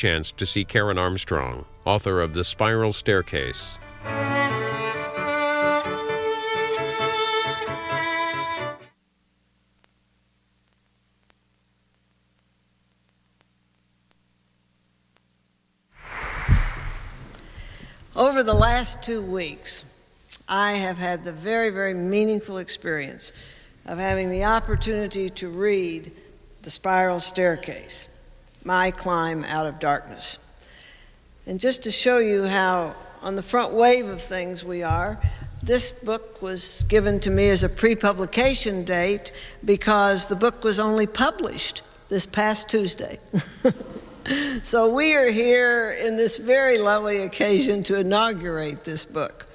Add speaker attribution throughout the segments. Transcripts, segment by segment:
Speaker 1: Chance to see Karen Armstrong, author of The Spiral Staircase.
Speaker 2: Over the last 2 weeks, I have had the very, very meaningful experience of having the opportunity to read The Spiral Staircase, My Climb Out of Darkness. And just to show you how on the front wave of things we are, this book was given to me as a pre-publication date because the book was only published this past Tuesday. So we are here in this very lovely occasion to inaugurate this book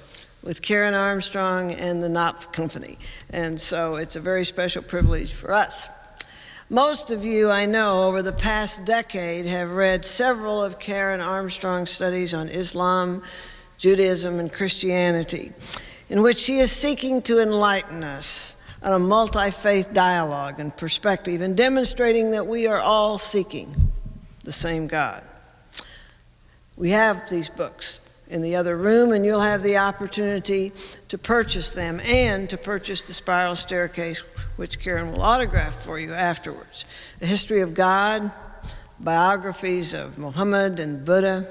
Speaker 2: with Karen Armstrong and the Knopf Company. And so it's a very special privilege for us. Most of you, I know, over the past decade have read several of Karen Armstrong's studies on Islam, Judaism, and Christianity, in which she is seeking to enlighten us on a multi-faith dialogue and perspective, and demonstrating that we are all seeking the same God. We have these books in the other room, and you'll have the opportunity to purchase them and to purchase The Spiral Staircase, which Karen will autograph for you afterwards. A History of God, biographies of Muhammad and Buddha,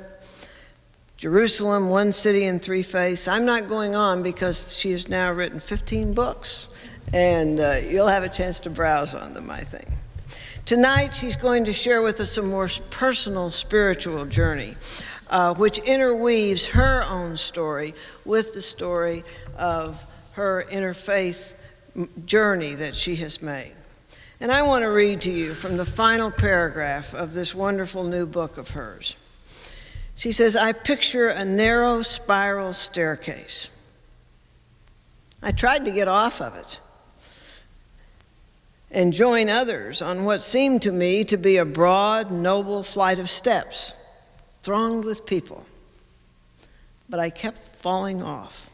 Speaker 2: Jerusalem, One City and Three Faiths. I'm not going on because she has now written 15 books, and you'll have a chance to browse on them, I think. Tonight, she's going to share with us a more personal spiritual journey, which interweaves her own story with the story of her interfaith journey that she has made. And I want to read to you from the final paragraph of this wonderful new book of hers. She says, "I picture a narrow spiral staircase. I tried to get off of it and join others on what seemed to me to be a broad, noble flight of steps, thronged with people. But I kept falling off.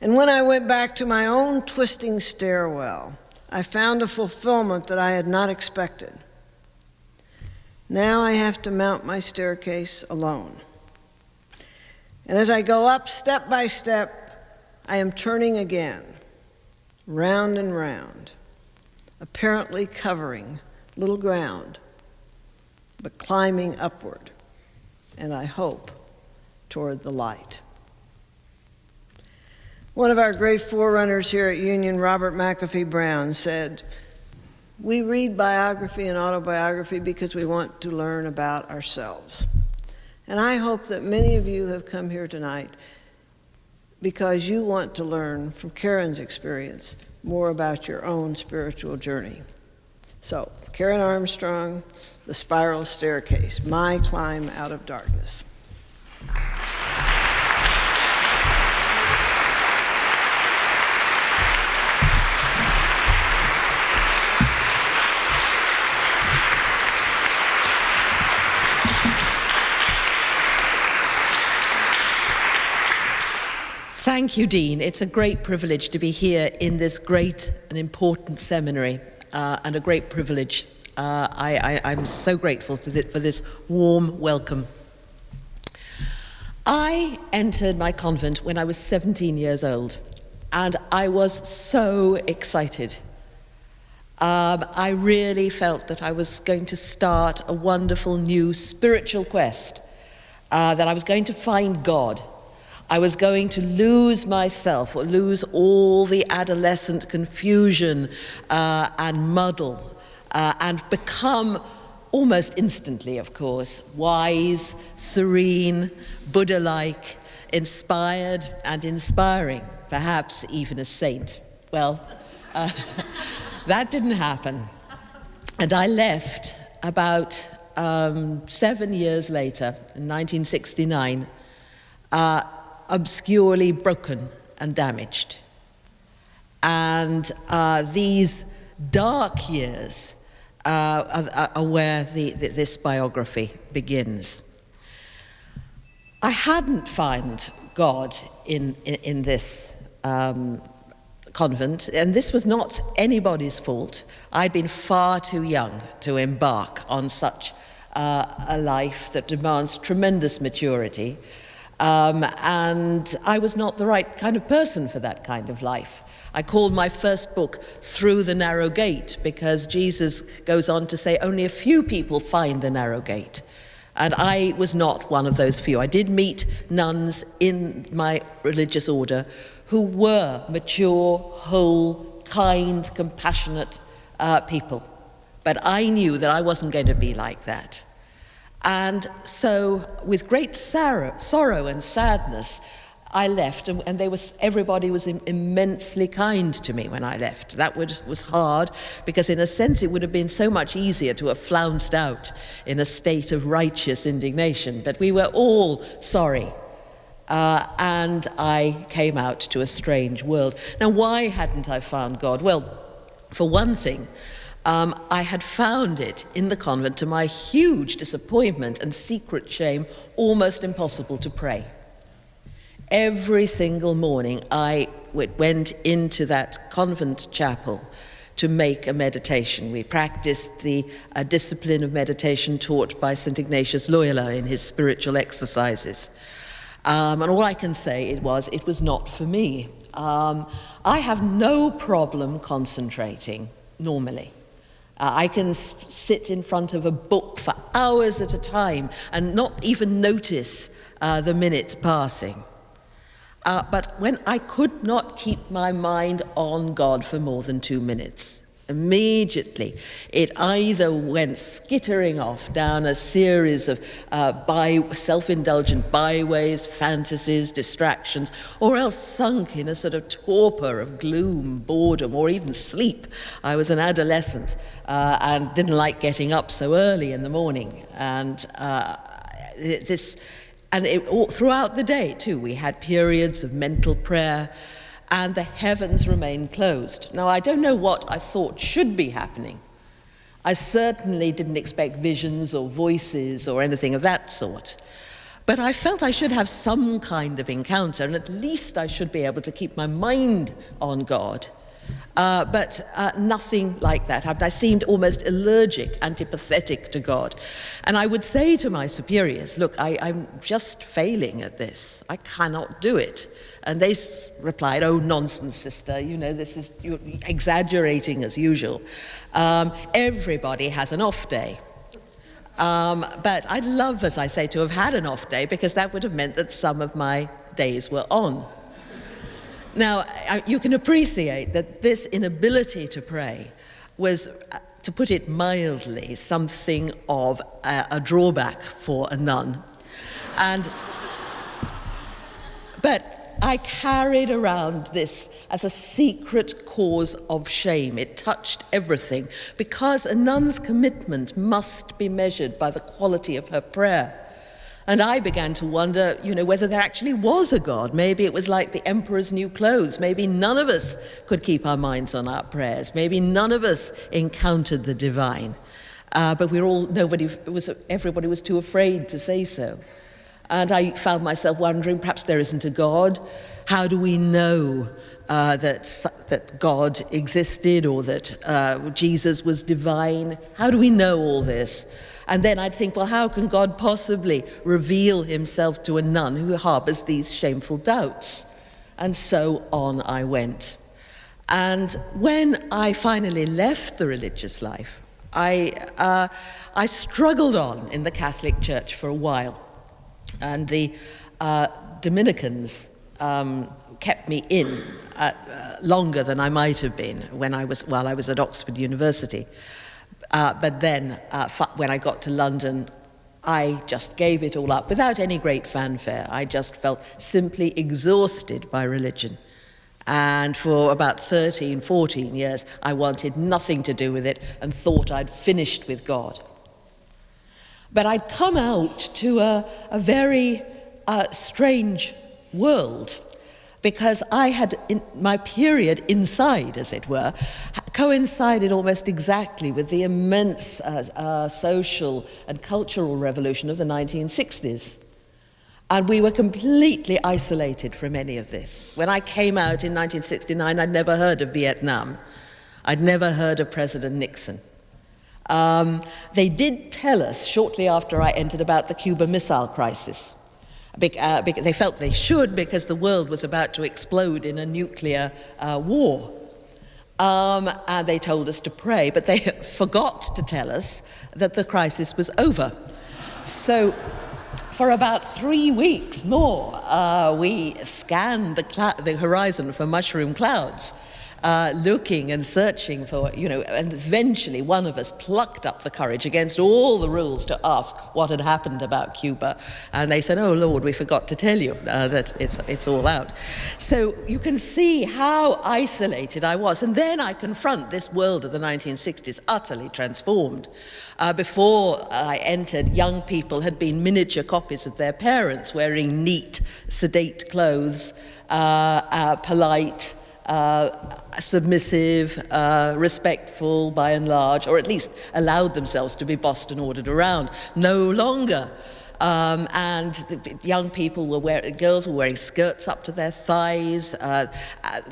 Speaker 2: And when I went back to my own twisting stairwell, I found a fulfillment that I had not expected. Now I have to mount my staircase alone. And as I go up step by step, I am turning again, round and round, apparently covering little ground, but climbing upward, and I hope toward the light." One of our great forerunners here at Union, Robert McAfee Brown, said, "We read biography and autobiography because we want to learn about ourselves." And I hope that many of you have come here tonight because you want to learn from Karen's experience more about your own spiritual journey. So, Karen Armstrong, The Spiral Staircase, My Climb Out of Darkness.
Speaker 3: Thank you, Dean. It's a great privilege to be here in this great and important seminary, and a great privilege. I'm so grateful for this warm welcome. I entered my convent when I was 17 years old, and I was so excited. I really felt that I was going to start a wonderful new spiritual quest, that I was going to find God. I was going to lose myself, or lose all the adolescent confusion and muddle, and become, almost instantly, of course, wise, serene, Buddha-like, inspired and inspiring, perhaps even a saint. Well, that didn't happen. And I left about 7 years later, in 1969, obscurely broken and damaged. And these dark years are where this biography begins. I hadn't found God in this convent, and this was not anybody's fault. I'd been far too young to embark on such a life that demands tremendous maturity. And I was not the right kind of person for that kind of life. I called my first book Through the Narrow Gate, because Jesus goes on to say only a few people find the narrow gate. And I was not one of those few. I did meet nuns in my religious order who were mature, whole, kind, compassionate people. But I knew that I wasn't going to be like that. And so, with great sorrow and sadness, I left, and everybody was immensely kind to me when I left. That was hard, because in a sense it would have been so much easier to have flounced out in a state of righteous indignation. But we were all sorry, and I came out to a strange world. Now, why hadn't I found God? Well, for one thing, I had found it in the convent, to my huge disappointment and secret shame, almost impossible to pray. Every single morning I went into that convent chapel to make a meditation. We practiced the discipline of meditation taught by St. Ignatius Loyola in his spiritual exercises. And all I can say it was not for me. I have no problem concentrating normally. I can sit in front of a book for hours at a time and not even notice the minutes passing. But when I could not keep my mind on God for more than 2 minutes, immediately it either went skittering off down a series of self-indulgent byways, fantasies, distractions, or else sunk in a sort of torpor of gloom, boredom, or even sleep. I was an adolescent and didn't like getting up so early in the morning. And throughout the day, too, we had periods of mental prayer, and the heavens remained closed. Now, I don't know what I thought should be happening. I certainly didn't expect visions or voices or anything of that sort. But I felt I should have some kind of encounter, and at least I should be able to keep my mind on God. But nothing like that happened. I seemed almost allergic, antipathetic to God. And I would say to my superiors, look, I'm just failing at this. I cannot do it. And they replied, oh, nonsense, sister, you're exaggerating as usual. Everybody has an off day. But I'd love, as I say, to have had an off day, because that would have meant that some of my days were on. Now, you can appreciate that this inability to pray was, to put it mildly, something of a drawback for a nun. But I carried around this as a secret cause of shame. It touched everything, because a nun's commitment must be measured by the quality of her prayer. And I began to wonder, whether there actually was a God. Maybe it was like the emperor's new clothes. Maybe none of us could keep our minds on our prayers. Maybe none of us encountered the divine. But everybody was too afraid to say so. And I found myself wondering, perhaps there isn't a God. How do we know that God existed, or that Jesus was divine? How do we know all this? And then I'd think, well, how can God possibly reveal himself to a nun who harbors these shameful doubts? And so on I went. And when I finally left the religious life, I struggled on in the Catholic Church for a while. And the Dominicans kept me in longer than I might have been while I was at Oxford University. But then, when I got to London, I just gave it all up without any great fanfare. I just felt simply exhausted by religion. And for about 13, 14 years, I wanted nothing to do with it and thought I'd finished with God. But I'd come out to a very strange world, because I had, my period inside, as it were, coincided almost exactly with the immense social and cultural revolution of the 1960s. And we were completely isolated from any of this. When I came out in 1969, I'd never heard of Vietnam. I'd never heard of President Nixon. They did tell us shortly after I entered about the Cuba Missile Crisis. They felt they should because the world was about to explode in a nuclear war. And they told us to pray, but they forgot to tell us that the crisis was over. So for about 3 weeks more, we scanned the horizon for mushroom clouds, looking and searching for, and eventually one of us plucked up the courage against all the rules to ask what had happened about Cuba. And they said, "Oh, Lord, we forgot to tell you that it's all out." So you can see how isolated I was. And then I confront this world of the 1960s, utterly transformed. Before I entered, young people had been miniature copies of their parents, wearing neat, sedate clothes, polite, submissive, respectful by and large, or at least allowed themselves to be bossed and ordered around. No longer. And the young people girls were wearing skirts up to their thighs,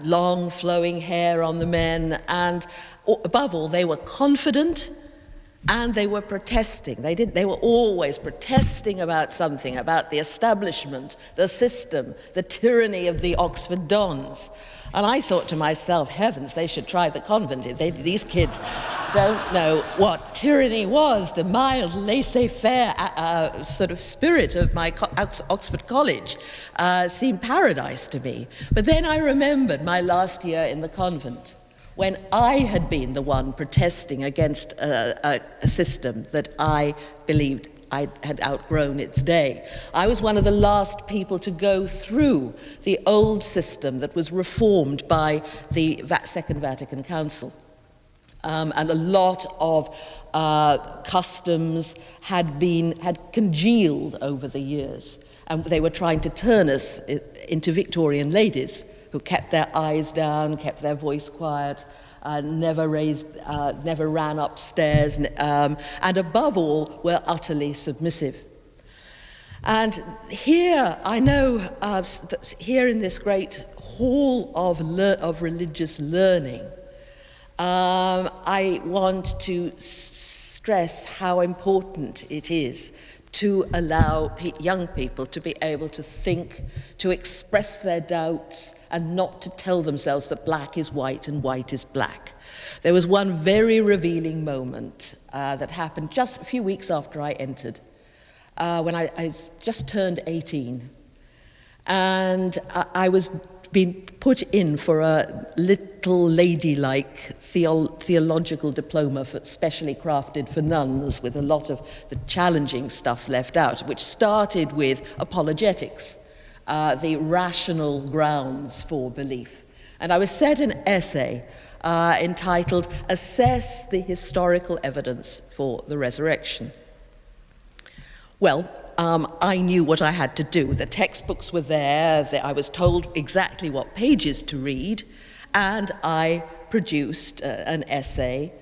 Speaker 3: long flowing hair on the men, and above all, they were confident. And they were protesting. They were always protesting about something, about the establishment, the system, the tyranny of the Oxford Dons. And I thought to myself, heavens, they should try the convent. These kids don't know what tyranny was. The mild, laissez-faire sort of spirit of my Oxford College seemed paradise to me. But then I remembered my last year in the convent, when I had been the one protesting against a system that I believed I had outgrown its day. I was one of the last people to go through the old system that was reformed by the Second Vatican Council. And a lot of customs had congealed over the years. And they were trying to turn us into Victorian ladies who kept their eyes down, kept their voice quiet, never ran upstairs, and above all, were utterly submissive. And here, I know, here in this great hall of religious learning, I want to stress how important it is to allow young people to be able to think, to express their doubts, and not to tell themselves that black is white and white is black. There was one very revealing moment that happened just a few weeks after I entered, when I just turned 18. And I was being put in for a little ladylike theological diploma specially crafted for nuns, with a lot of the challenging stuff left out, which started with apologetics, the rational grounds for belief. And I was set an essay entitled "Assess the Historical Evidence for the Resurrection." Well, I knew what I had to do. The textbooks were there. I was told exactly what pages to read, and I produced an essay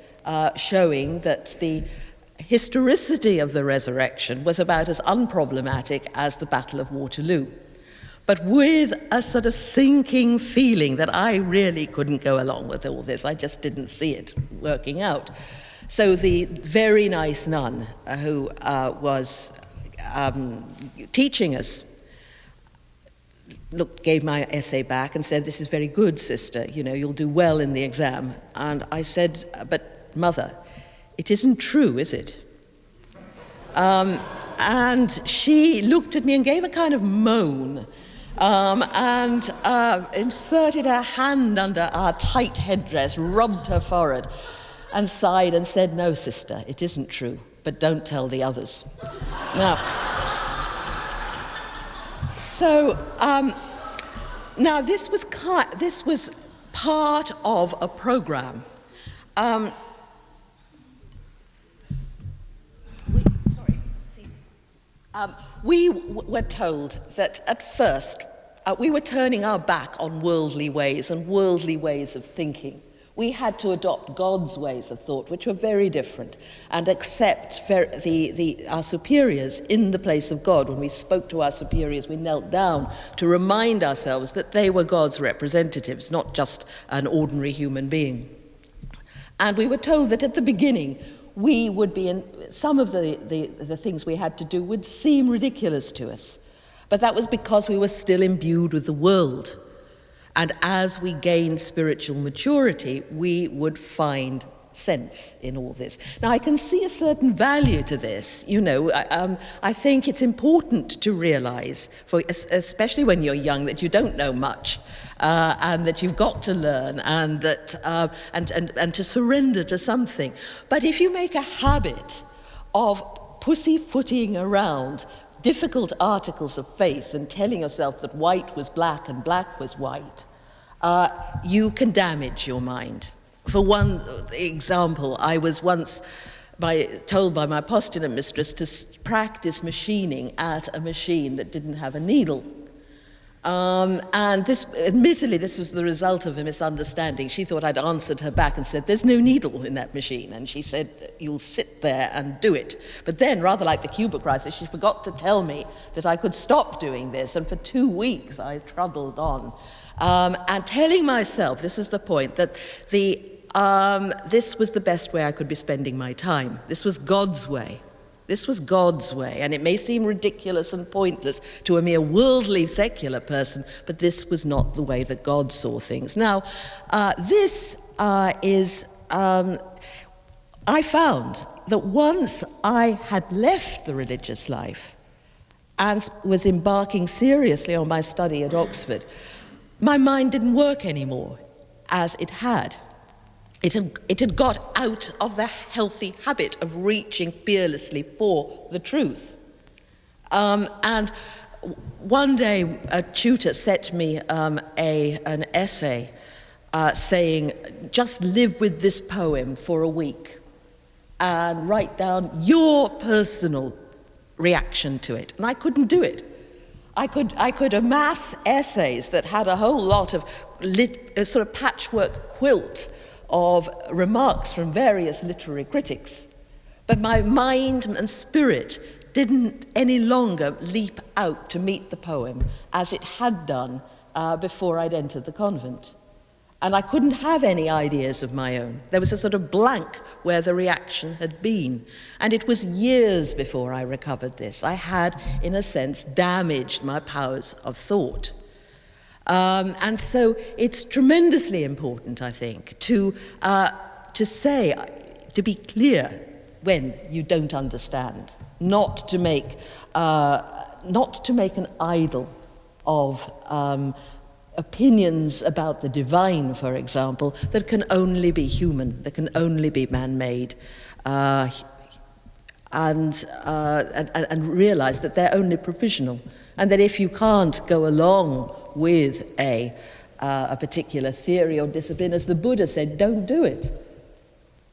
Speaker 3: showing that the historicity of the resurrection was about as unproblematic as the Battle of Waterloo, but with a sort of sinking feeling that I really couldn't go along with all this. I just didn't see it working out. So the very nice nun who was teaching us gave my essay back and said, "This is very good, sister, you'll do well in the exam." And I said, "But mother, it isn't true, is it?" And she looked at me and gave a kind of moan, and inserted her hand under our tight headdress, rubbed her forehead, and sighed and said, "No, sister, it isn't true, but don't tell the others." Now, now this was part of a program. We were told that at first we were turning our back on worldly ways and worldly ways of thinking. We had to adopt God's ways of thought, which were very different, and accept our superiors in the place of God. When we spoke to our superiors, we knelt down to remind ourselves that they were God's representatives, not just an ordinary human being. And we were told that at the beginning, we would be in, some of the things we had to do would seem ridiculous to us. But that was because we were still imbued with the world. And as we gained spiritual maturity, we would find sense in all this. Now, I can see a certain value to this. I think it's important to realize, especially when you're young, that you don't know much, and that you've got to learn, and that and to surrender to something. But if you make a habit of pussyfooting around difficult articles of faith and telling yourself that white was black and black was white, you can damage your mind. For one example, I was once told by my postulant mistress to practice machining at a machine that didn't have a needle. And admittedly, this was the result of a misunderstanding. She thought I'd answered her back and said, "There's no needle in that machine." And she said, "You'll sit there and do it." But then, rather like the Cuba crisis, she forgot to tell me that I could stop doing this. And for 2 weeks, I trundled on. And telling myself, this is the point, that this was the best way I could be spending my time. This was God's way. This was God's way. And it may seem ridiculous and pointless to a mere worldly, secular person, but this was not the way that God saw things. Now, I found that once I had left the religious life and was embarking seriously on my study at Oxford, my mind didn't work anymore as it had. It had got out of the healthy habit of reaching fearlessly for the truth. And one day, a tutor sent me an essay saying, just live with this poem for a week and write down your personal reaction to it. And I couldn't do it. I could amass essays that had a whole lot of a sort of patchwork quilt of remarks from various literary critics. But my mind and spirit didn't any longer leap out to meet the poem as it had done before I'd entered the convent. And I couldn't have any ideas of my own. There was a sort of blank where the reaction had been. And it was years before I recovered this. I had, in a sense, damaged my powers of thought. And so it's tremendously important, I think, to be clear when you don't understand, not to make an idol of opinions about the divine, for example, that can only be human, that can only be man-made, and realize that they're only provisional, and that if you can't go along with a particular theory or discipline, as the Buddha said, don't do it.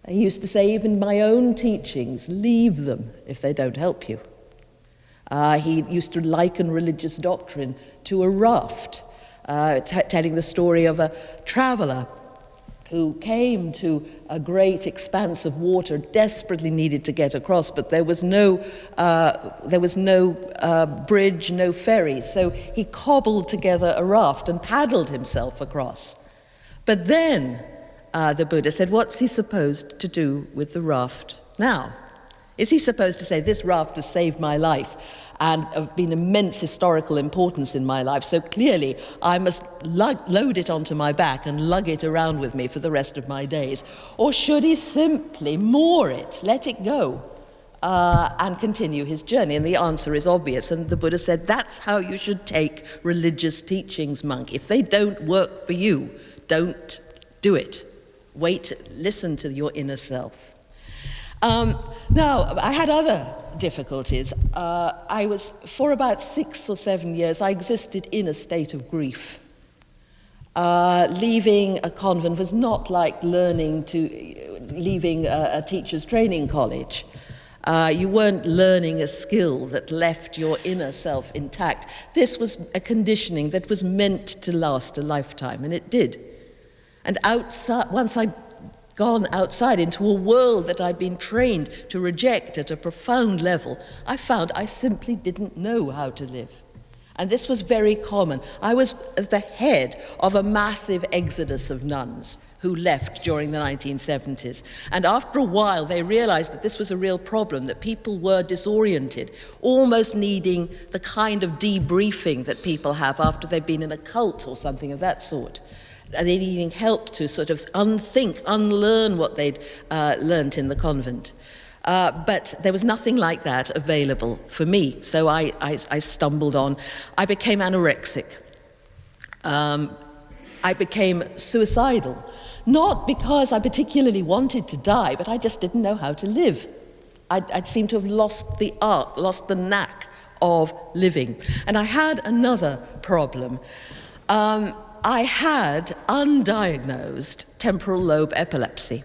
Speaker 3: He used to say, even my own teachings, leave them if they don't help you. He used to liken religious doctrine to a raft, telling the story of a traveler who came to a great expanse of water, desperately needed to get across, but there was no bridge, no ferry, so he cobbled together a raft and paddled himself across. But then the Buddha said, what's he supposed to do with the raft now? Is he supposed to say, this raft has saved my life and of been immense historical importance in my life, so clearly I must load it onto my back and lug it around with me for the rest of my days? Or should he simply moor it, let it go, and continue his journey? And the answer is obvious, and the Buddha said, that's how you should take religious teachings, monk. If they don't work for you, don't do it. Wait, listen to your inner self. Now, I had other difficulties. For about 6 or 7 years, I existed in a state of grief. Leaving a convent was not like leaving a teacher's training college. You weren't learning a skill that left your inner self intact. This was a conditioning that was meant to last a lifetime, and it did. And once I'd gone outside into a world that I'd been trained to reject at a profound level, I found I simply didn't know how to live. And this was very common. I was at the head of a massive exodus of nuns who left during the 1970s. And after a while, they realized that this was a real problem, that people were disoriented, almost needing the kind of debriefing that people have after they've been in a cult or something of that sort. And they're needing help to sort of unlearn what they'd learnt in the convent. But there was nothing like that available for me, so I stumbled on. I became anorexic. I became suicidal, not because I particularly wanted to die, but I just didn't know how to live. I'd seemed to have lost the art, lost the knack of living. And I had another problem. I had undiagnosed temporal lobe epilepsy.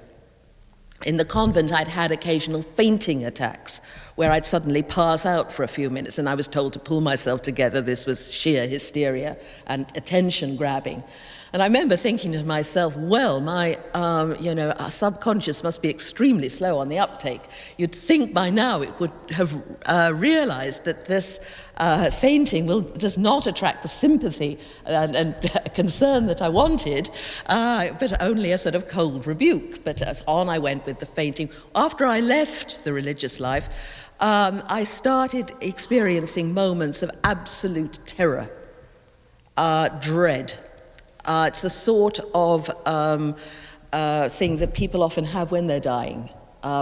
Speaker 3: In the convent, I'd had occasional fainting attacks where I'd suddenly pass out for a few minutes, and I was told to pull myself together. This was sheer hysteria and attention grabbing. And I remember thinking to myself, well, my our subconscious must be extremely slow on the uptake. You'd think by now it would have realized that this fainting does not attract the sympathy and concern that I wanted, but only a sort of cold rebuke. But as on I went with the fainting. After I left the religious life, I started experiencing moments of absolute terror, dread. It's the sort of thing that people often have when they're dying,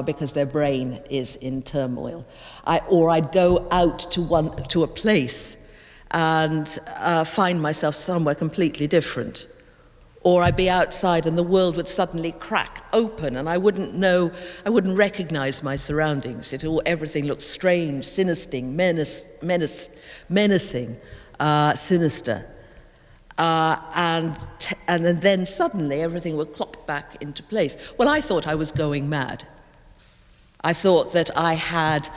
Speaker 3: because their brain is in turmoil. I'd go out to a place and find myself somewhere completely different. Or I'd be outside and the world would suddenly crack open and I wouldn't recognize my surroundings. Everything looked strange, sinister, menacing, sinister. And then suddenly everything would clock back into place. Well, I thought I was going mad. I thought that I had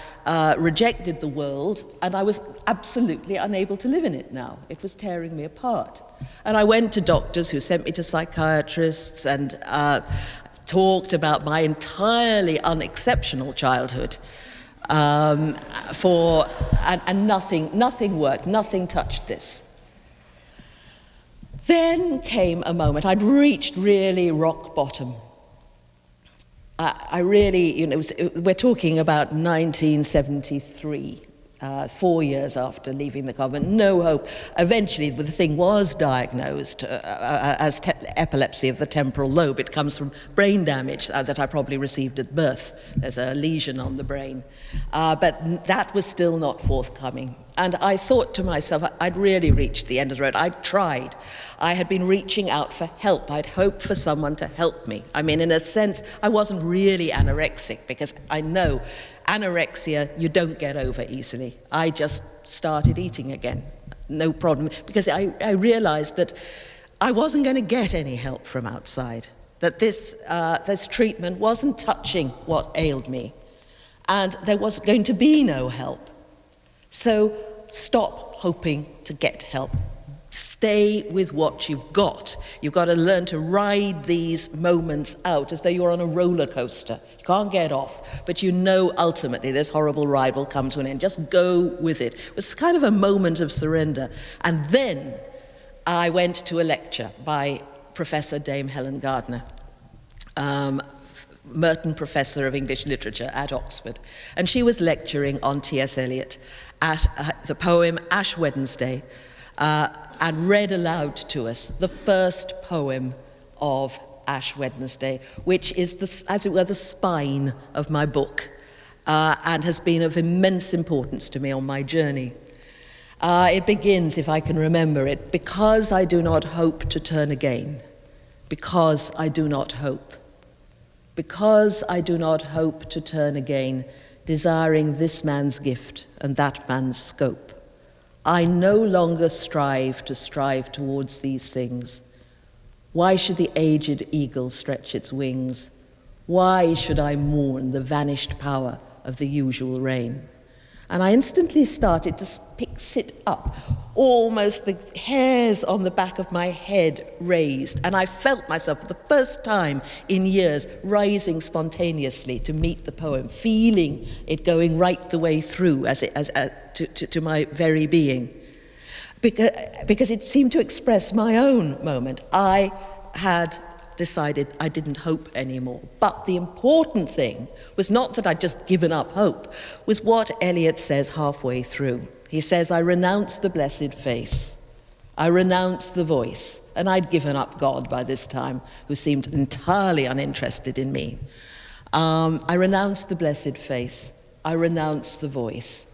Speaker 3: rejected the world and I was absolutely unable to live in it now. It was tearing me apart. And I went to doctors who sent me to psychiatrists and talked about my entirely unexceptional childhood. And nothing worked, nothing touched this. Then came a moment, I'd reached really rock bottom. We're talking about 1973, 4 years after leaving the convent, no hope. Eventually, the thing was diagnosed as epilepsy of the temporal lobe. It comes from brain damage that I probably received at birth. There's a lesion on the brain. But that was still not forthcoming. And I thought to myself, I'd really reached the end of the road. I'd tried. I had been reaching out for help. I'd hoped for someone to help me. I mean, in a sense, I wasn't really anorexic, because I know anorexia you don't get over easily. I just started eating again, no problem, because I realized that I wasn't going to get any help from outside, that this treatment wasn't touching what ailed me, and there was going to be no help. So stop hoping to get help. Stay with what you've got. You've got to learn to ride these moments out as though you're on a roller coaster. You can't get off, but you know ultimately this horrible ride will come to an end. Just go with it. It was kind of a moment of surrender. And then I went to a lecture by Professor Dame Helen Gardner, Merton Professor of English Literature at Oxford. And she was lecturing on T.S. Eliot at the poem Ash Wednesday, and read aloud to us the first poem of Ash Wednesday, which is, as it were, the spine of my book, and has been of immense importance to me on my journey. It begins, if I can remember it, because I do not hope to turn again, because I do not hope. Because I do not hope to turn again, desiring this man's gift and that man's scope. I no longer strive towards these things. Why should the aged eagle stretch its wings? Why should I mourn the vanished power of the usual rain? And I instantly started to sit up, almost the hairs on the back of my head raised, and I felt myself for the first time in years rising spontaneously to meet the poem, feeling it going right the way through to my very being. because it seemed to express my own moment. I had decided I didn't hope anymore. But the important thing was not that I'd just given up hope, was what Eliot says halfway through. He says, I renounce the blessed face. I renounce the voice. And I'd given up God by this time, who seemed entirely uninterested in me. I renounce the blessed face. I renounce the voice.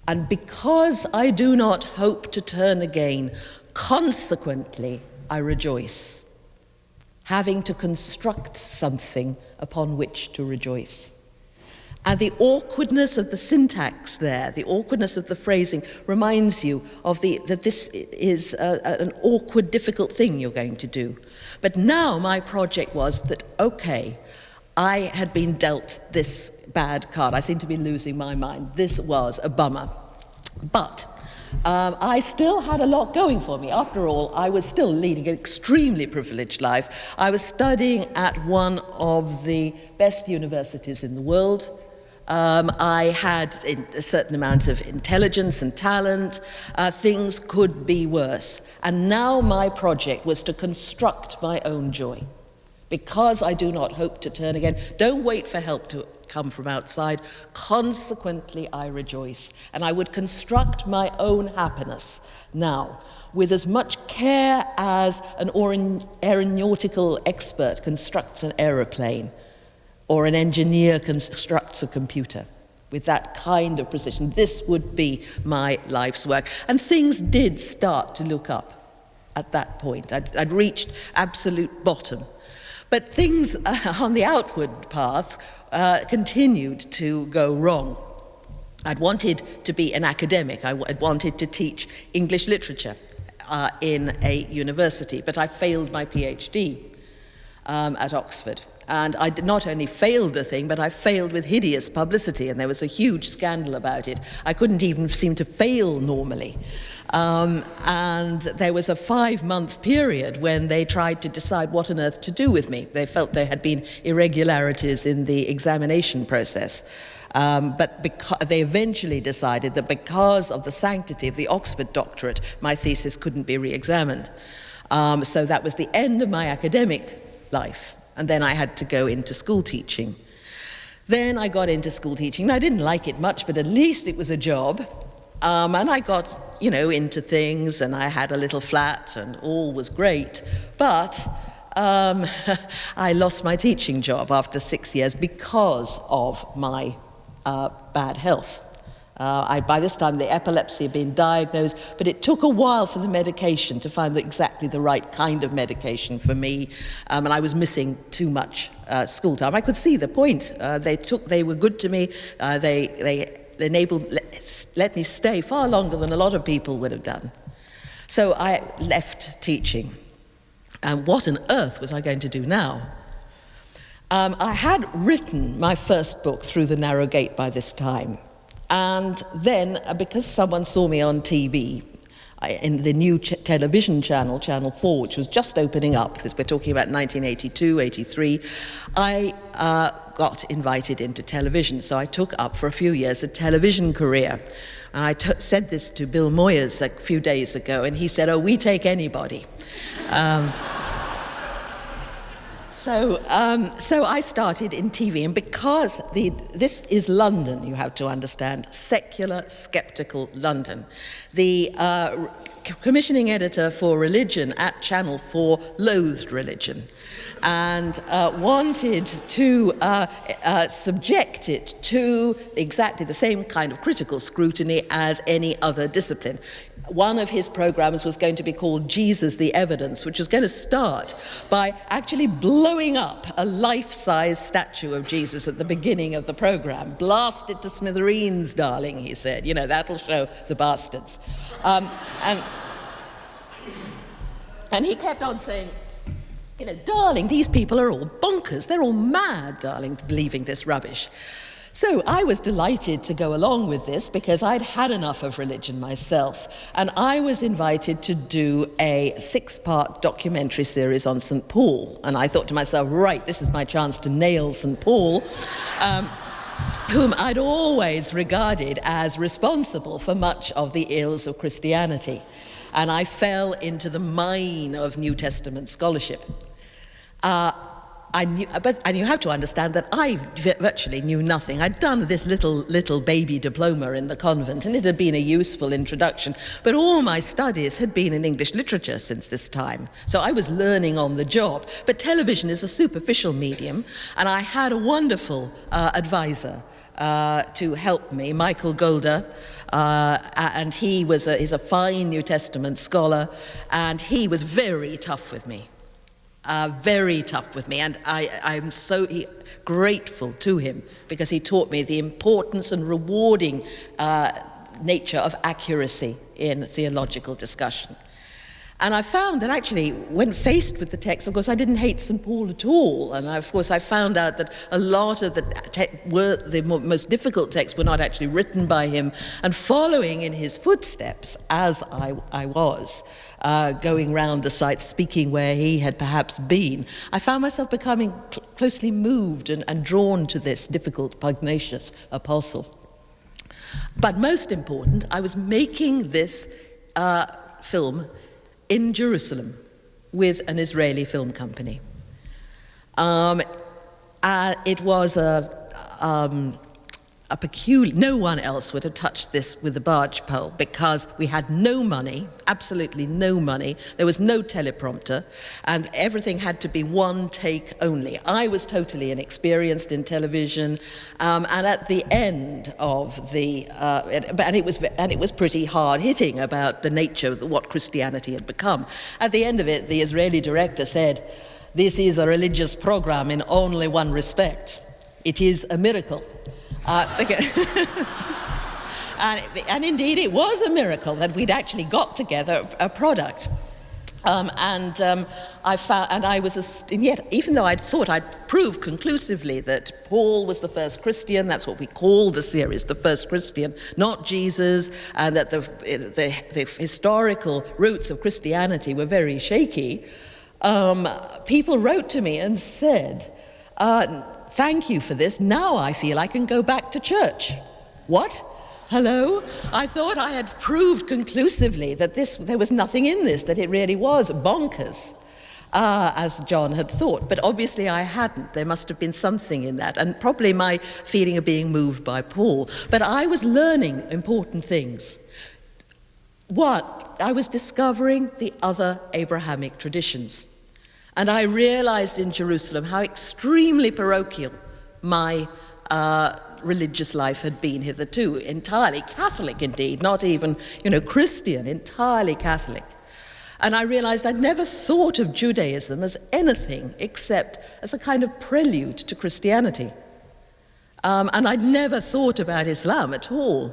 Speaker 3: And because I do not hope to turn again, consequently I rejoice, having to construct something upon which to rejoice. And the awkwardness of the syntax there, the awkwardness of the phrasing, reminds you of that this is an awkward, difficult thing you're going to do. But now my project was that, okay, I had been dealt this bad card. I seem to be losing my mind. This was a bummer. But I still had a lot going for me. After all, I was still leading an extremely privileged life. I was studying at one of the best universities in the world. I had a certain amount of intelligence and talent. Things could be worse. And now my project was to construct my own joy. Because I do not hope to turn again, don't wait for help to come from outside. Consequently, I rejoice. And I would construct my own happiness now with as much care as an aeronautical expert constructs an aeroplane or an engineer constructs a computer. With that kind of precision, this would be my life's work. And things did start to look up at that point. I'd reached absolute bottom. But things on the outward path continued to go wrong. I'd wanted to be an academic. I'd wanted to teach English literature in a university, but I failed my PhD at Oxford. And I not only failed the thing, but I failed with hideous publicity, and there was a huge scandal about it. I couldn't even seem to fail normally. And there was a 5-month period when they tried to decide what on earth to do with me. They felt there had been irregularities in the examination process. But they eventually decided that because of the sanctity of the Oxford doctorate, my thesis couldn't be re-examined. So that was the end of my academic life. And then I had to go into school teaching. Then I got into school teaching. I didn't like it much, but at least it was a job. And I got, into things, and I had a little flat, and all was great. But I lost my teaching job after 6 years because of my bad health. By this time, the epilepsy had been diagnosed, but it took a while for the medication to find exactly the right kind of medication for me, and I was missing too much school time. I could see the point. They were good to me. They let me stay far longer than a lot of people would have done. So I left teaching. And what on earth was I going to do now? I had written my first book, Through the Narrow Gate, by this time. And then, because someone saw me on TV, in the new television channel, Channel 4, which was just opening up, we're talking about 1982, 83, I got invited into television. So I took up for a few years a television career. And I said this to Bill Moyers a few days ago, and he said, "Oh, we take anybody." So I started in TV, and because this is London, you have to understand, secular, sceptical London. The commissioning editor for religion at Channel 4 loathed religion and wanted to subject it to exactly the same kind of critical scrutiny as any other discipline. One of his programs was going to be called Jesus the Evidence, which was going to start by actually blowing up a life-size statue of Jesus at the beginning of the program. "Blast it to smithereens, darling," he said. That'll show the bastards. And he kept on saying, "Darling, these people are all bonkers. They're all mad, darling, believing this rubbish." So I was delighted to go along with this because I'd had enough of religion myself, and I was invited to do a 6-part documentary series on St. Paul. And I thought to myself, right, this is my chance to nail St. Paul. whom I'd always regarded as responsible for much of the ills of Christianity. And I fell into the mine of New Testament scholarship. And you have to understand that I virtually knew nothing. I'd done this little baby diploma in the convent, and it had been a useful introduction. But all my studies had been in English literature since this time. So I was learning on the job. But television is a superficial medium, and I had a wonderful advisor to help me, Michael Golder, and he's a fine New Testament scholar, and he was very tough with me. And I'm so grateful to him, because he taught me the importance and rewarding nature of accuracy in theological discussion. And I found that actually, when faced with the text, of course, I didn't hate St. Paul at all. And of course, I found out that a lot of the most difficult texts were not actually written by him. And following in his footsteps, as I was, going round the site, speaking where he had perhaps been, I found myself becoming closely moved and drawn to this difficult, pugnacious apostle. But most important, I was making this film in Jerusalem with an Israeli film company. It was a peculiar, no one else would have touched this with a barge pole, because we had no money, absolutely no money. There was no teleprompter, and everything had to be one take only. I was totally inexperienced in television, and at the end of and it was pretty hard hitting about the nature of what Christianity had become. At the end of it, the Israeli director said, "This is a religious program in only one respect. It is a miracle." And indeed, it was a miracle that we'd actually got together a product. I found, and I was, and yet, even though I'd thought I'd proved conclusively that Paul was the first Christian, that's what we call the series, the first Christian, not Jesus, and that the historical roots of Christianity were very shaky, people wrote to me and said, "Thank you for this. Now I feel I can go back to church." What? Hello? I thought I had proved conclusively that there was nothing in this, that it really was bonkers, as John had thought. But obviously I hadn't. There must have been something in that, and probably my feeling of being moved by Paul. But I was learning important things. I was discovering the other Abrahamic traditions. And I realized in Jerusalem how extremely parochial my religious life had been hitherto, entirely Catholic indeed, not even, Christian, entirely Catholic. And I realized I'd never thought of Judaism as anything except as a kind of prelude to Christianity. And I'd never thought about Islam at all.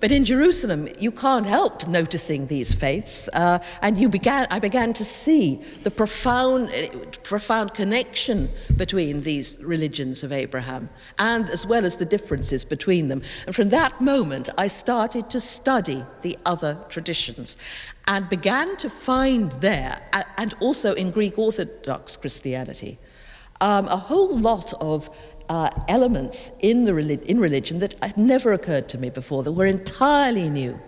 Speaker 3: But in Jerusalem, you can't help noticing these faiths, and I began to see the profound connection between these religions of Abraham, and as well as the differences between them. And from that moment, I started to study the other traditions, and began to find there, and also in Greek Orthodox Christianity, a whole lot of elements in religion that had never occurred to me before, that were entirely new.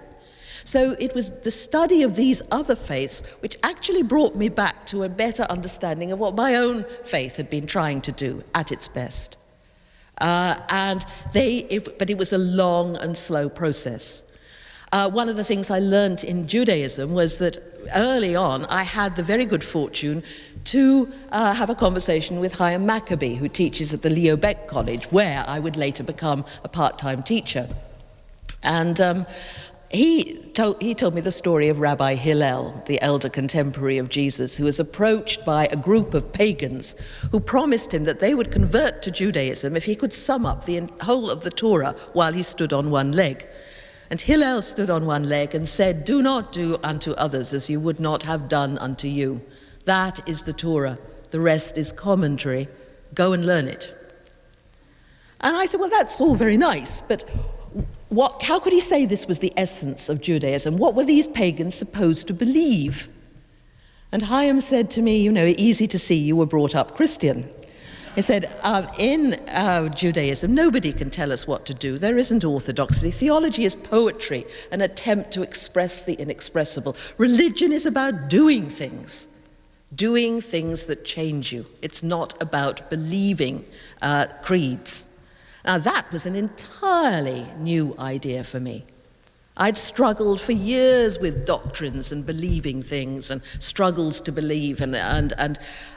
Speaker 3: So it was the study of these other faiths which actually brought me back to a better understanding of what my own faith had been trying to do at its best. But it was a long and slow process. One of the things I learned in Judaism was that early on I had the very good fortune to have a conversation with Chaim Maccabee, who teaches at the Leo Beck College, where I would later become a part-time teacher. And he told me the story of Rabbi Hillel, the elder contemporary of Jesus, who was approached by a group of pagans who promised him that they would convert to Judaism if he could sum up the whole of the Torah while he stood on one leg. And Hillel stood on one leg and said, "Do not do unto others as you would not have done unto you. That is the Torah. The rest is commentary. Go and learn it." And I said, well, that's all very nice, but how could he say this was the essence of Judaism? What were these pagans supposed to believe? And Chaim said to me, easy to see you were brought up Christian. He said, in Judaism, nobody can tell us what to do. There isn't orthodoxy. Theology is poetry, an attempt to express the inexpressible. Religion is about doing things that change you. It's not about believing creeds. Now, that was an entirely new idea for me. I'd struggled for years with doctrines and believing things and struggles to believe, and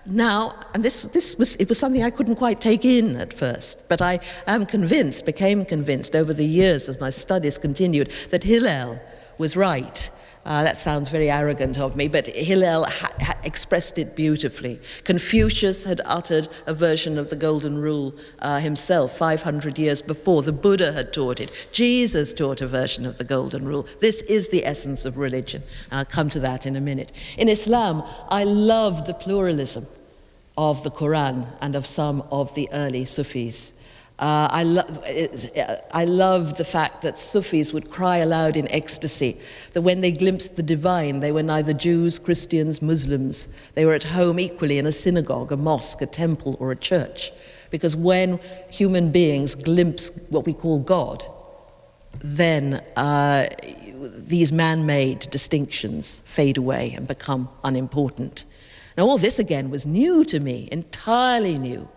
Speaker 3: now, and it was something I couldn't quite take in at first, but I became convinced over the years as my studies continued that Hillel was right. That sounds very arrogant of me, but Hillel expressed it beautifully. Confucius had uttered a version of the Golden Rule himself 500 years before. The Buddha had taught it. Jesus taught a version of the Golden Rule. This is the essence of religion. I'll come to that in a minute. In Islam, I love the pluralism of the Quran and of some of the early Sufis. I love the fact that Sufis would cry aloud in ecstasy, that when they glimpsed the divine, they were neither Jews, Christians, Muslims. They were at home equally in a synagogue, a mosque, a temple, or a church. Because when human beings glimpse what we call God, then these man-made distinctions fade away and become unimportant. Now, all this, again, was new to me, entirely new.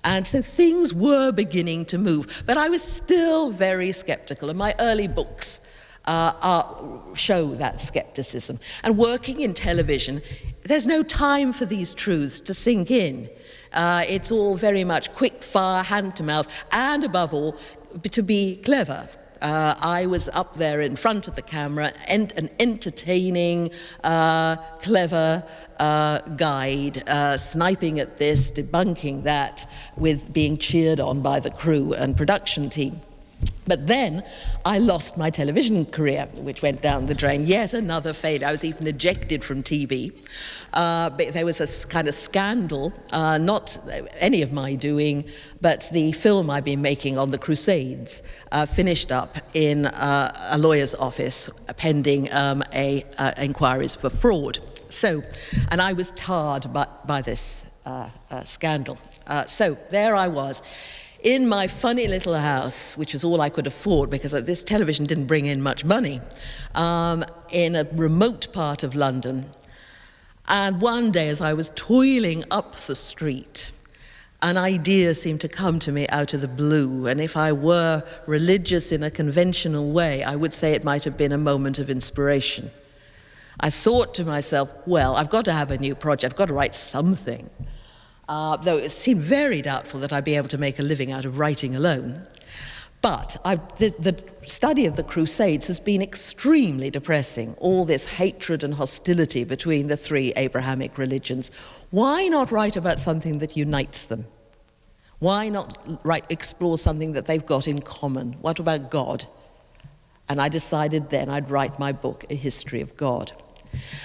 Speaker 3: And so things were beginning to move, but I was still very skeptical, and my early books show that skepticism. And working in television, there's no time for these truths to sink in. It's all very much quick fire, hand to mouth, and above all, to be clever. I was up there in front of the camera, and an entertaining, clever guide, sniping at this, debunking that, with being cheered on by the crew and production team. But then I lost my television career, which went down the drain. Yet another failure. I was even ejected from TV. But there was a kind of scandal, not any of my doing, but the film I've been making on the Crusades finished up in a lawyer's office pending inquiries for fraud. So, and I was tarred by this scandal. So there I was, in my funny little house, which was all I could afford because this television didn't bring in much money, in a remote part of London. And one day, as I was toiling up the street, an idea seemed to come to me out of the blue. And if I were religious in a conventional way, I would say it might have been a moment of inspiration. I thought to myself, well, I've got to have a new project. I've got to write something. Though it seemed very doubtful that I'd be able to make a living out of writing alone. But the study of the Crusades has been extremely depressing, all this hatred and hostility between the three Abrahamic religions. Why not write about something that unites them? Why not explore something that they've got in common? What about God? And I decided then I'd write my book, A History of God.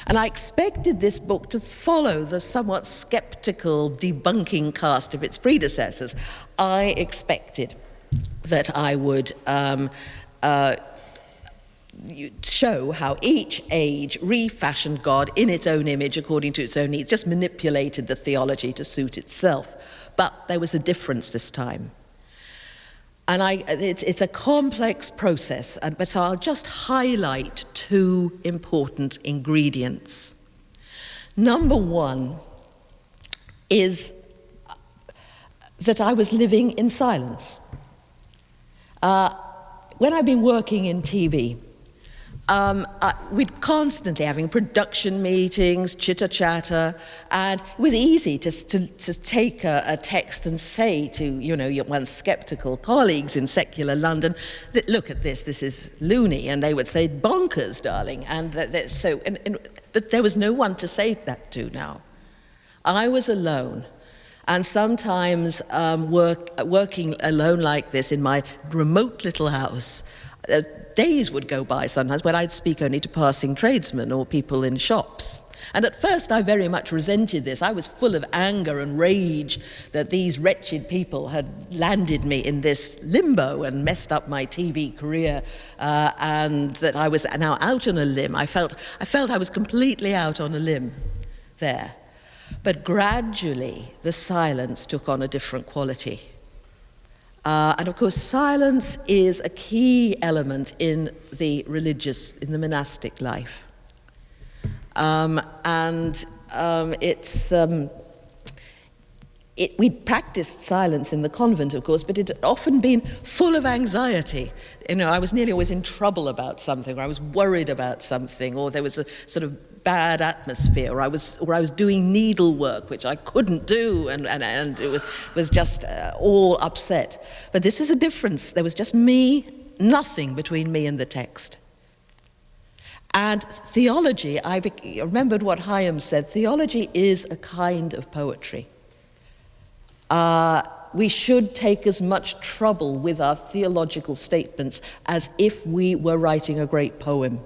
Speaker 3: And I expected this book to follow the somewhat skeptical debunking cast of its predecessors. I expected that I would show how each age refashioned God in its own image according to its own needs, just manipulated the theology to suit itself. But there was a difference this time. And it's a complex process, but so I'll just highlight two important ingredients. Number one is that I was living in silence. When I've been working in TV, we'd constantly having production meetings, chitter-chatter, and it was easy to take a text and say to, your once skeptical colleagues in secular London, that, look at this is loony, and they would say, bonkers, darling, but there was no one to say that to now. I was alone. And sometimes working alone like this in my remote little house, days would go by sometimes when I'd speak only to passing tradesmen or people in shops. And at first I very much resented this. I was full of anger and rage that these wretched people had landed me in this limbo and messed up my TV career, and that I was now out on a limb. I felt I was completely out on a limb there. But gradually, the silence took on a different quality. And of course, silence is a key element in the monastic life. We practiced silence in the convent, of course, but it had often been full of anxiety. I was nearly always in trouble about something, or I was worried about something, or there was a sort of bad atmosphere, or I was doing needlework, which I couldn't do, and it was just all upset. But this was a difference. There was just me, nothing between me and the text. And theology, I remembered what Hayam said, theology is a kind of poetry. We should take as much trouble with our theological statements as if we were writing a great poem.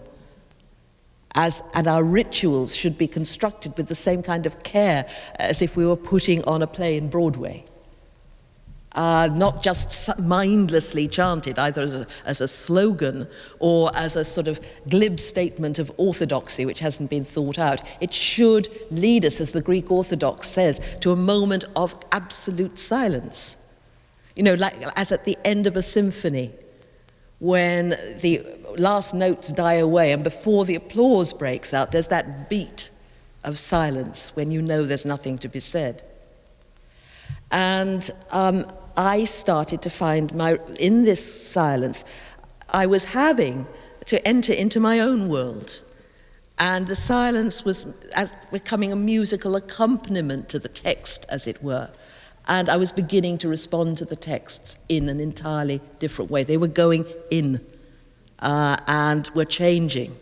Speaker 3: And our rituals should be constructed with the same kind of care as if we were putting on a play in Broadway. Not just mindlessly chanted, either as a slogan or as a sort of glib statement of orthodoxy which hasn't been thought out. It should lead us, as the Greek Orthodox says, to a moment of absolute silence. Like as at the end of a symphony, when the last notes die away and before the applause breaks out, there's that beat of silence when you know there's nothing to be said. And I started to find in this silence, I was having to enter into my own world. And the silence was becoming a musical accompaniment to the text, as it were. And I was beginning to respond to the texts in an entirely different way. They were going in and were changing.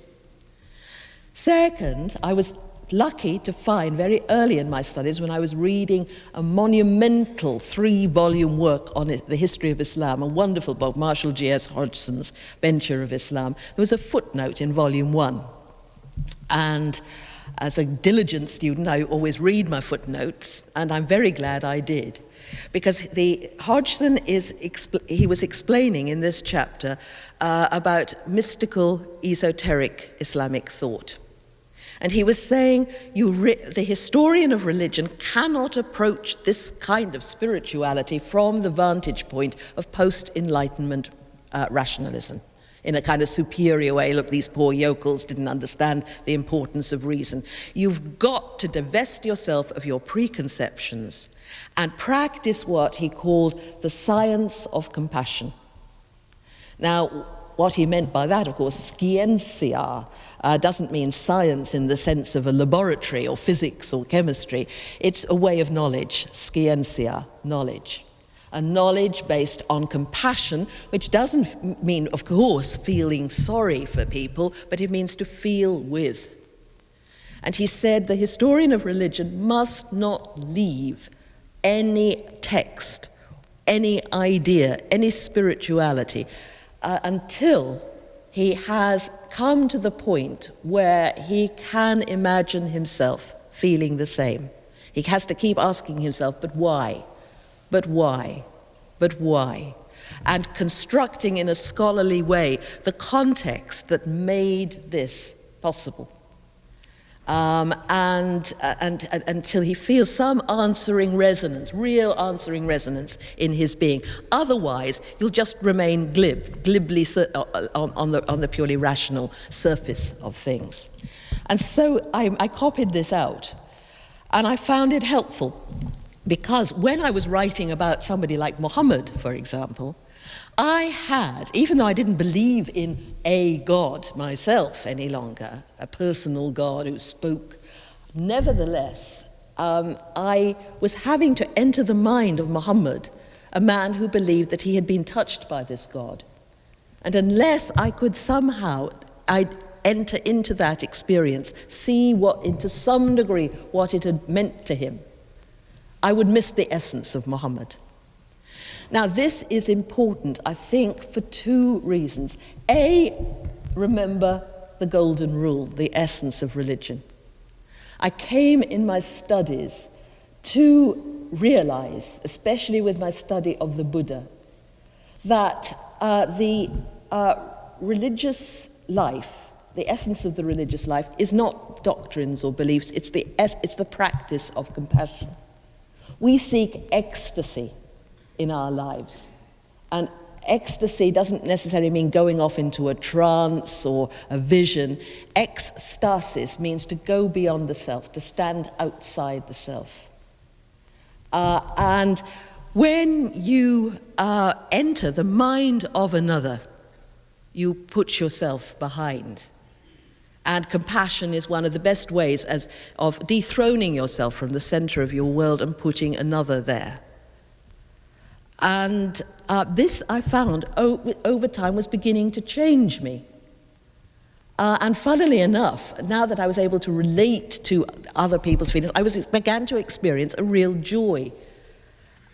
Speaker 3: Second, I was lucky to find very early in my studies, when I was reading a monumental 3-volume work on the history of Islam, a wonderful book, Marshall G.S. Hodgson's Venture of Islam, there was a footnote in volume 1. And as a diligent student, I always read my footnotes, and I'm very glad I did. Because Hodgson he was explaining in this chapter about mystical, esoteric Islamic thought. And he was saying, the historian of religion cannot approach this kind of spirituality from the vantage point of post-Enlightenment rationalism in a kind of superior way. Look, these poor yokels didn't understand the importance of reason. You've got to divest yourself of your preconceptions and practice what he called the science of compassion. Now, what he meant by that, of course, scientia, doesn't mean science in the sense of a laboratory or physics or chemistry. It's a way of knowledge, scientia, knowledge. A knowledge based on compassion, which doesn't mean, of course, feeling sorry for people, but it means to feel with. And he said the historian of religion must not leave any text, any idea, any spirituality, until he has come to the point where he can imagine himself feeling the same. He has to keep asking himself, but why? But why? But why? And constructing in a scholarly way the context that made this possible. And until he feels some answering resonance, real answering resonance in his being. Otherwise, you'll just remain glibly on the purely rational surface of things. And so I copied this out, and I found it helpful, because when I was writing about somebody like Muhammad, for example, I had, even though I didn't believe in a God myself any longer, a personal God who spoke, nevertheless, I was having to enter the mind of Muhammad, a man who believed that he had been touched by this God. And unless I could somehow, I'd enter into that experience, see to some degree, what it had meant to him, I would miss the essence of Muhammad. Now, this is important, I think, for 2 reasons. A, remember the golden rule, the essence of religion. I came in my studies to realize, especially with my study of the Buddha, that the religious life the essence of the religious life is not doctrines or beliefs, it's the practice of compassion. We seek ecstasy in our lives. And ecstasy doesn't necessarily mean going off into a trance or a vision. Ekstasis means to go beyond the self, to stand outside the self. And when you enter the mind of another, you put yourself behind. And compassion is one of the best ways of dethroning yourself from the center of your world and putting another there. And this, I found, over time was beginning to change me. And funnily enough, now that I was able to relate to other people's feelings, I began to experience a real joy.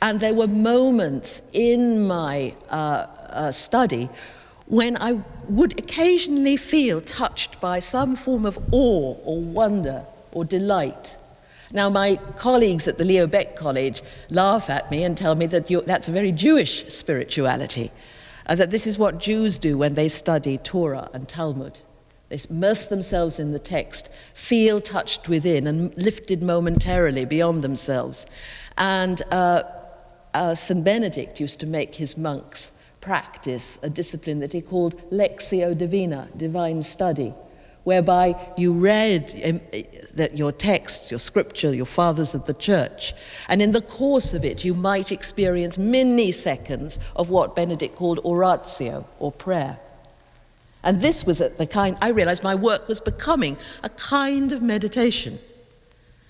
Speaker 3: And there were moments in my study when I would occasionally feel touched by some form of awe or wonder or delight. Now, my colleagues at the Leo Baeck College laugh at me and tell me that that's a very Jewish spirituality, that this is what Jews do when they study Torah and Talmud. They immerse themselves in the text, feel touched within and lifted momentarily beyond themselves. And St. Benedict used to make his monks practice a discipline that he called Lectio Divina, divine study, whereby you read that your texts, your scripture, your fathers of the church, and in the course of it you might experience milliseconds of what Benedict called oratio, or prayer. And this was I realized my work was becoming a kind of meditation,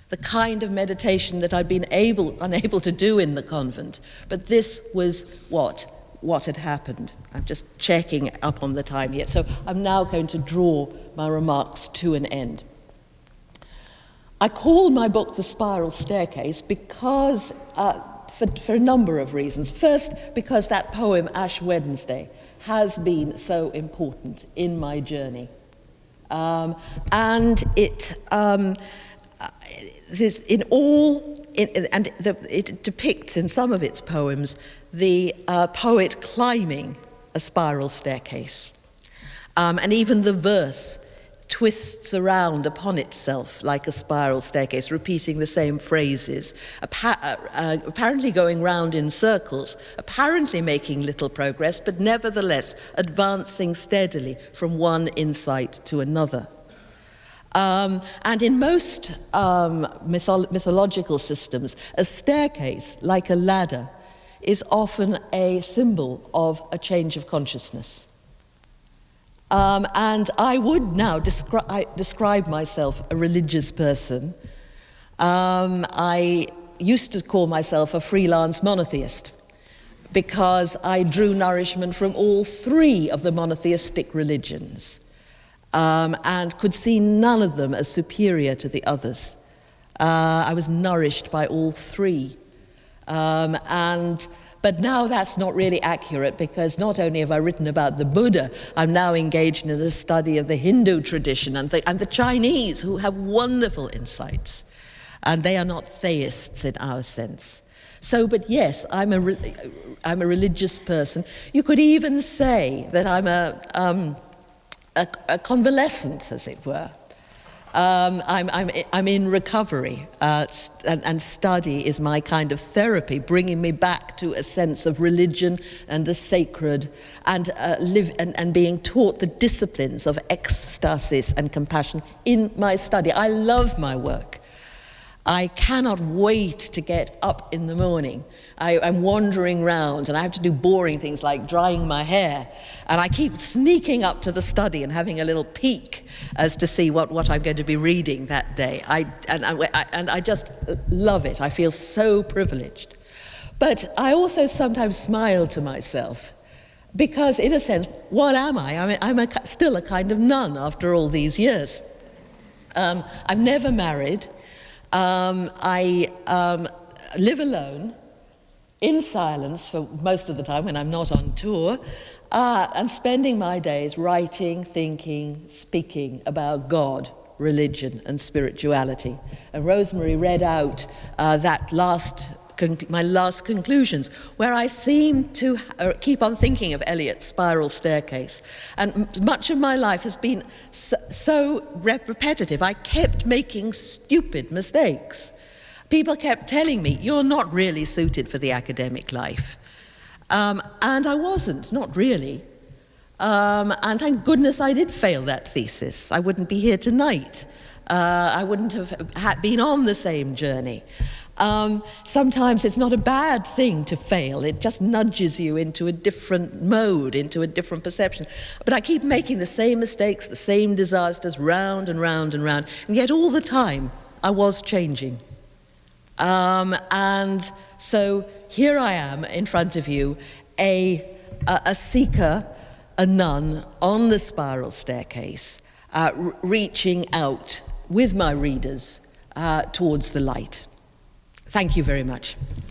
Speaker 3: the kind of meditation that I'd been unable to do in the convent, but this was what had happened. I'm just checking up on the time yet. So I'm now going to draw my remarks to an end. I call my book The Spiral Staircase because, for a number of reasons. First, because that poem, Ash Wednesday, has been so important in my journey. And it depicts in some of its poems the poet climbing a spiral staircase. And even the verse twists around upon itself like a spiral staircase, repeating the same phrases, apparently going round in circles, apparently making little progress, but nevertheless advancing steadily from one insight to another. And in most mythological systems, a staircase, like a ladder, is often a symbol of a change of consciousness. And I would now describe myself a religious person. I used to call myself a freelance monotheist because I drew nourishment from all three of the monotheistic religions. And could see none of them as superior to the others. I was nourished by all three. But now that's not really accurate, because not only have I written about the Buddha, I'm now engaged in a study of the Hindu tradition and the Chinese, who have wonderful insights. And they are not theists in our sense. So, but yes, I'm a religious person. You could even say that I'm a convalescent, as it were. I'm in recovery, and study is my kind of therapy, bringing me back to a sense of religion and the sacred, and being taught the disciplines of ecstasis and compassion in my study. I love my work. I cannot wait to get up in the morning. I'm wandering around and I have to do boring things like drying my hair. And I keep sneaking up to the study and having a little peek as to see what I'm going to be reading that day. And I just love it. I feel so privileged. But I also sometimes smile to myself because, in a sense, what am I? I mean, I'm still a kind of nun after all these years. I'm never married. I live alone, in silence for most of the time when I'm not on tour, and spending my days writing, thinking, speaking about God, religion, and spirituality. And Rosemary read out that last my last conclusions, where I seem to keep on thinking of Eliot's spiral staircase. And much of my life has been so repetitive. I kept making stupid mistakes. People kept telling me, you're not really suited for the academic life. And I wasn't, not really. And thank goodness I did fail that thesis. I wouldn't be here tonight. I wouldn't have been on the same journey. Sometimes it's not a bad thing to fail. It just nudges you into a different mode, into a different perception. But I keep making the same mistakes, the same disasters, round and round and round. And yet all the time, I was changing. And so here I am in front of you, a seeker, a nun on the spiral staircase, reaching out with my readers towards the light. Thank you very much.
Speaker 2: Thank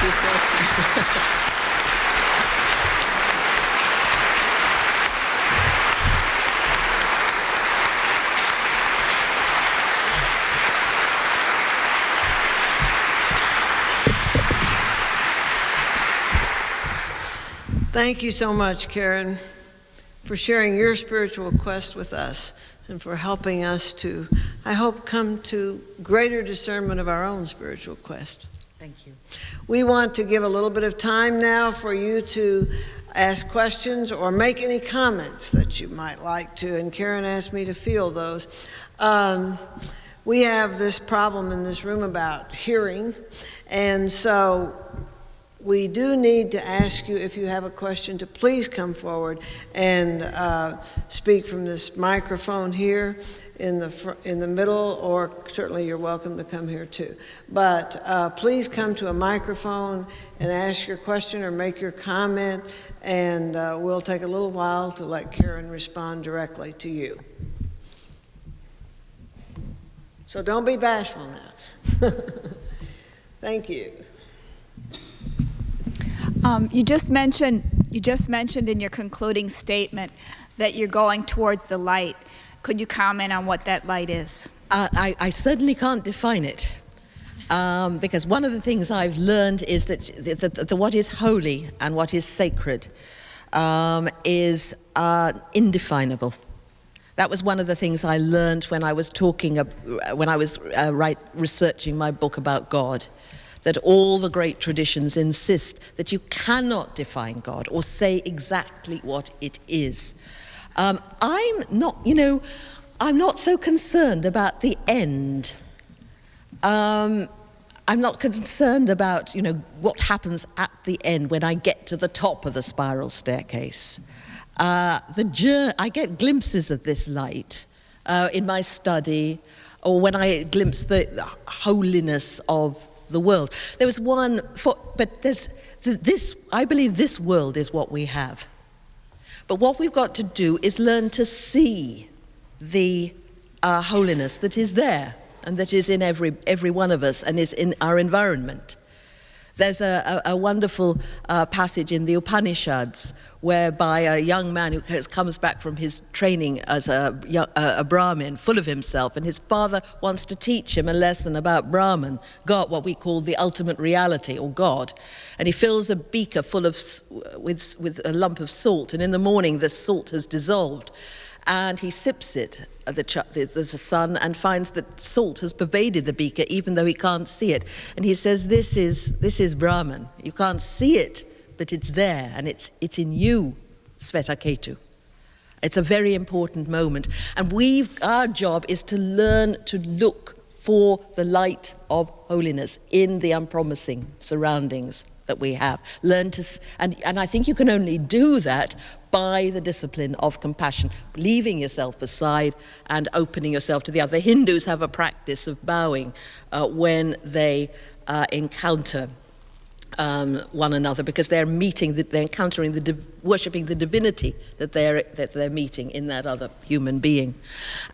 Speaker 2: you so much. Thank you so much, Karen, for sharing your spiritual quest with us and for helping us to, I hope, come to greater discernment of our own spiritual quest.
Speaker 3: Thank you.
Speaker 2: We want to give a little bit of time now for you to ask questions or make any comments that you might like to, and Karen asked me to field those. We have this problem in this room about hearing, and so we do need to ask you, if you have a question, to please come forward and speak from this microphone here in the middle, or certainly you're welcome to come here too. But please come to a microphone and ask your question or make your comment, and we'll take a little while to let Karen respond directly to you. So don't be bashful now. Thank you.
Speaker 4: You just mentioned in your concluding statement that you're going towards the light. Could you comment on what that light is?
Speaker 3: I certainly can't define it, because one of the things I've learned is that what is holy and what is sacred is indefinable. That was one of the things I learned when I was researching my book about God. That all the great traditions insist that you cannot define God or say exactly what it is. I'm not so concerned about the end. I'm not concerned about, what happens at the end when I get to the top of the spiral staircase. I get glimpses of this light in my study, or when I glimpse the holiness of the world. There was one, but I believe this world is what we have. But what we've got to do is learn to see the holiness that is there and that is in every one of us and is in our environment. There's a wonderful passage in the Upanishads whereby a young man who comes back from his training as a Brahmin, full of himself, and his father wants to teach him a lesson about Brahman, God, what we call the ultimate reality, or God. And he fills a beaker full with a lump of salt, and in the morning the salt has dissolved. And he sips it, the son, and finds that salt has pervaded the beaker, even though he can't see it. And he says, this is Brahman. You can't see it, but it's there, and it's in you, Svetaketu. It's a very important moment. And our job is to learn to look for the light of holiness in the unpromising surroundings that we have. And I think you can only do that by the discipline of compassion, leaving yourself aside and opening yourself to the other. The Hindus have a practice of bowing when they encounter one another, because they're encountering worshipping the divinity that they're meeting in that other human being.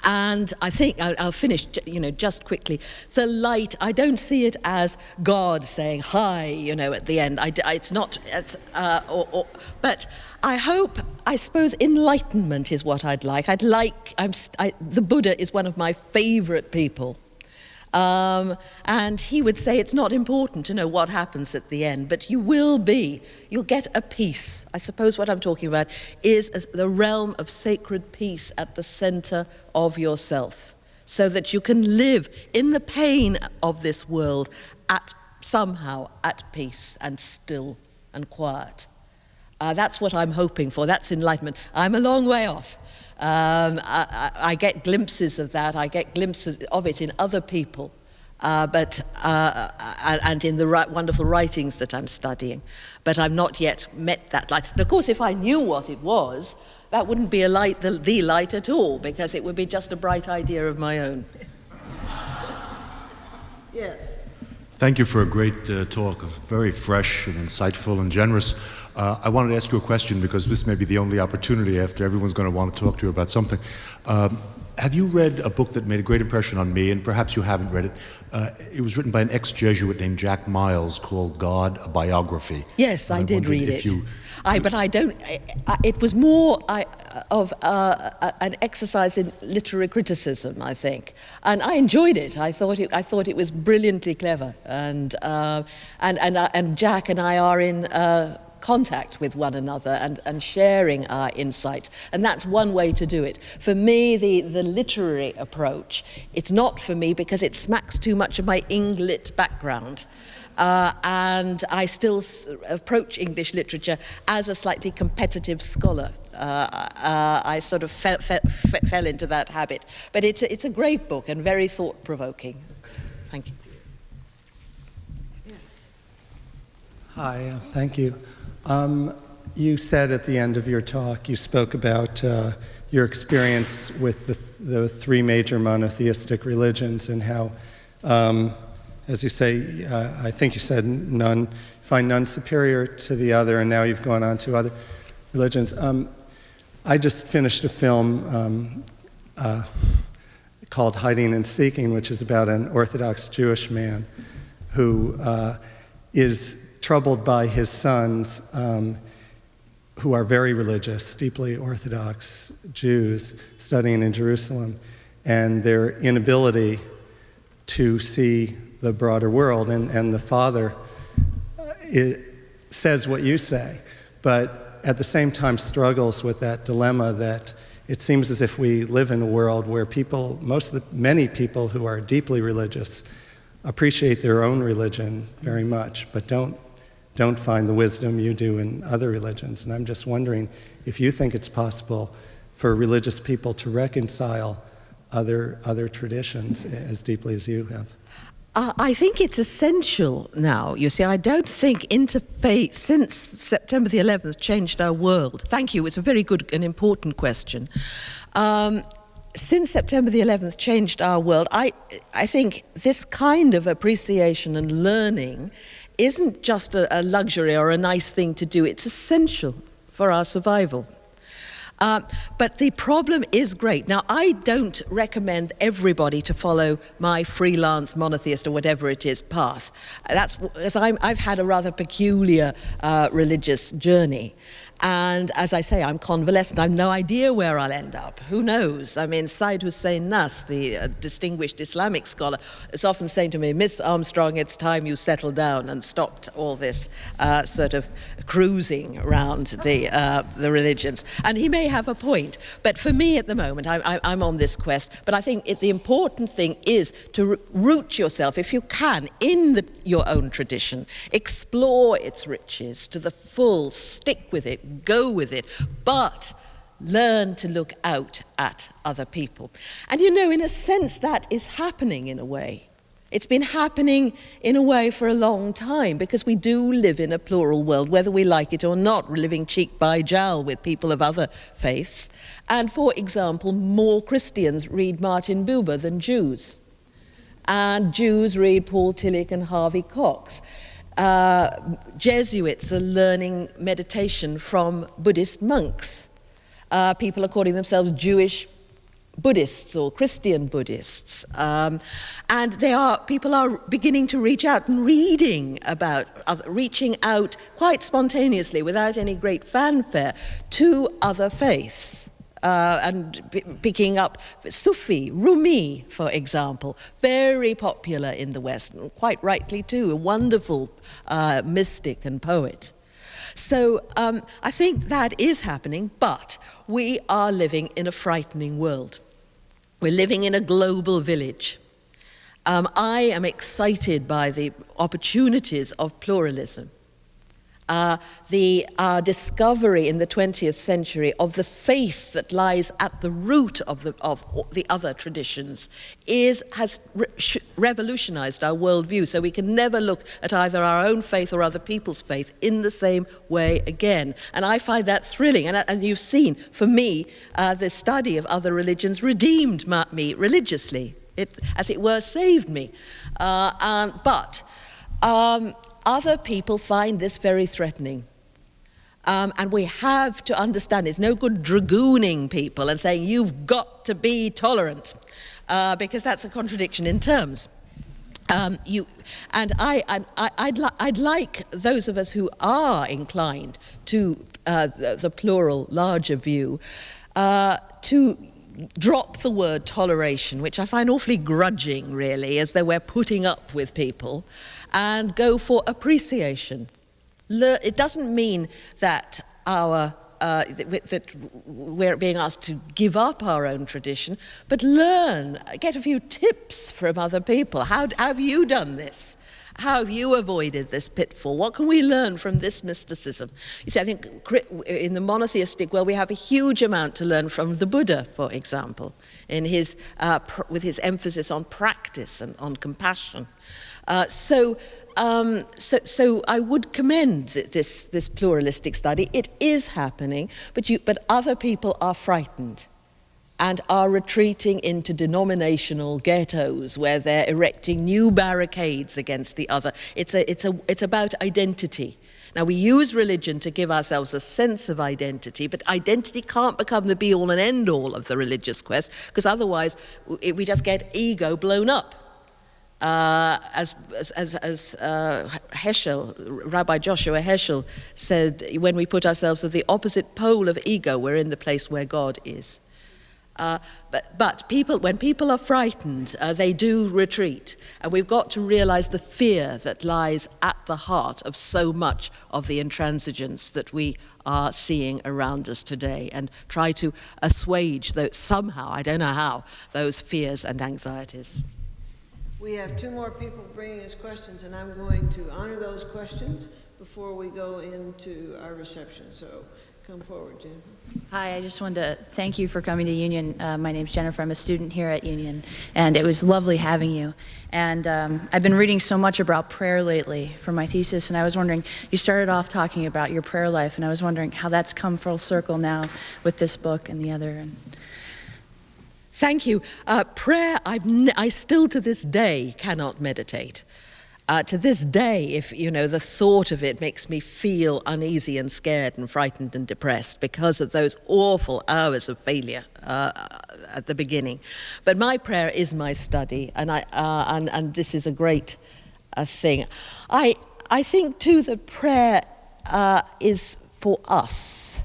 Speaker 3: And I think I'll finish, just quickly. The light, I don't see it as God saying hi, at the end. It's not. But I suppose enlightenment is what I'd like. The Buddha is one of my favorite people. And he would say it's not important to know what happens at the end, but you'll get a peace. I suppose what I'm talking about is the realm of sacred peace at the center of yourself, so that you can live in the pain of this world somehow at peace and still and quiet. That's what I'm hoping for. That's enlightenment. I'm a long way off. I get glimpses of that. I get glimpses of it in other people, and in the wonderful writings that I'm studying. But I've not yet met that light. And of course, if I knew what it was, that wouldn't be a light, the light at all, because it would be just a bright idea of my own. Yes.
Speaker 5: Thank you for a great talk, very fresh and insightful and generous. I wanted to ask you a question, because this may be the only opportunity after everyone's going to want to talk to you about something. Have you read a book that made a great impression on me, and perhaps you haven't read it? It was written by an ex-Jesuit named Jack Miles, called God, a Biography.
Speaker 3: Yes, I did read it. But I don't. It was more of an exercise in literary criticism, I think, and I enjoyed it. I thought it was brilliantly clever, and Jack and I are in contact with one another and sharing our insights, and that's one way to do it. For me, the literary approach, it's not for me because it smacks too much of my Eng-lit background. And I still approach English literature as a slightly competitive scholar. I sort of fell into that habit. But it's a great book and very thought-provoking. Thank you.
Speaker 2: Yes.
Speaker 6: Hi, thank you. You said at the end of your talk, you spoke about your experience with the three major monotheistic religions, and how as you say, I think you said find none superior to the other, and now you've gone on to other religions. I just finished a film called Hiding and Seeking, which is about an Orthodox Jewish man who is troubled by his sons, who are very religious, deeply Orthodox Jews studying in Jerusalem, and their inability to see the broader world. And the father says what you say, but at the same time struggles with that dilemma that it seems as if we live in a world where many people who are deeply religious appreciate their own religion very much, but don't find the wisdom you do in other religions. And I'm just wondering if you think it's possible for religious people to reconcile other traditions as deeply as you have.
Speaker 3: I think it's essential now. You see, I don't think interfaith, since September the 11th, changed our world. Thank you. It's a very good and important question. Since September the 11th changed our world, I think this kind of appreciation and learning isn't just a luxury or a nice thing to do. It's essential for our survival. But the problem is great. Now, I don't recommend everybody to follow my freelance monotheist or whatever it is path. That's because I've had a rather peculiar religious journey. And as I say, I'm convalescent. I have no idea where I'll end up. Who knows? I mean, Said Hussein Nas, the distinguished Islamic scholar, is often saying to me, Miss Armstrong, it's time you settled down and stopped all this sort of cruising around the religions. And he may have a point. But for me at the moment, I'm on this quest. But I think the important thing is to root yourself, if you can, in your own tradition. Explore its riches to the full. Stick with it. Go with it, but learn to look out at other people. And you know, in a sense, that is happening in a way. It's been happening in a way for a long time, because we do live in a plural world, whether we like it or not. We're living cheek by jowl with people of other faiths. And for example, more Christians read Martin Buber than Jews. And Jews read Paul Tillich and Harvey Cox. Jesuits are learning meditation from Buddhist monks. People are calling themselves Jewish Buddhists or Christian Buddhists. And people are beginning to reach out and reading about, reaching out quite spontaneously without any great fanfare to other faiths. And picking up Sufi, Rumi, for example, very popular in the West, and quite rightly too, a wonderful mystic and poet. So I think that is happening, but we are living in a frightening world. We're living in a global village. I am excited by the opportunities of pluralism. The discovery in the 20th century of the faith that lies at the root of the other traditions has revolutionized our worldview, so we can never look at either our own faith or other people's faith in the same way again. And I find that thrilling. And you've seen, for me, the study of other religions redeemed me religiously. It, as it were, saved me. But other people find this very threatening. And we have to understand it's no good dragooning people and saying, you've got to be tolerant, because that's a contradiction in terms. I'd like those of us who are inclined to the plural, larger view, to drop the word toleration, which I find awfully grudging, really, as though we're putting up with people, and go for appreciation. It doesn't mean that that we're being asked to give up our own tradition, but get a few tips from other people. How have you done this? How have you avoided this pitfall? What can we learn from this mysticism? You see, I think in the monotheistic world, we have a huge amount to learn from the Buddha, for example, in with his emphasis on practice and on compassion. So I would commend this pluralistic study. It is happening, but other people are frightened and are retreating into denominational ghettos where they're erecting new barricades against the other. It's about identity. Now, we use religion to give ourselves a sense of identity, but identity can't become the be-all and end-all of the religious quest, because otherwise we just get ego blown up. As Heschel, Rabbi Joshua Heschel said, when we put ourselves at the opposite pole of ego, we're in the place where God is. But when people are frightened, they do retreat. And we've got to realize the fear that lies at the heart of so much of the intransigence that we are seeing around us today, and try to assuage those, somehow, I don't know how, those fears and anxieties.
Speaker 2: We have two more people bringing us questions, and I'm going to honor those questions before we go into our reception. So come forward, Jennifer.
Speaker 7: Hi, I just wanted to thank you for coming to Union. My name's Jennifer. I'm a student here at Union, and it was lovely having you. And I've been reading so much about prayer lately for my thesis, and I was wondering, you started off talking about your prayer life, and I was wondering how that's come full circle now with this book and the other.
Speaker 3: Thank you. Prayer, I still to this day cannot meditate. To this day, if the thought of it makes me feel uneasy and scared and frightened and depressed because of those awful hours of failure at the beginning. But my prayer is my study, and this is a great thing. I think too that prayer is for us.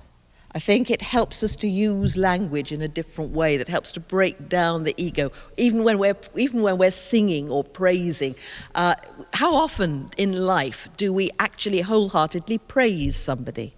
Speaker 3: I think it helps us to use language in a different way that helps to break down the ego, even when we're singing or praising. How often in life do we actually wholeheartedly praise somebody?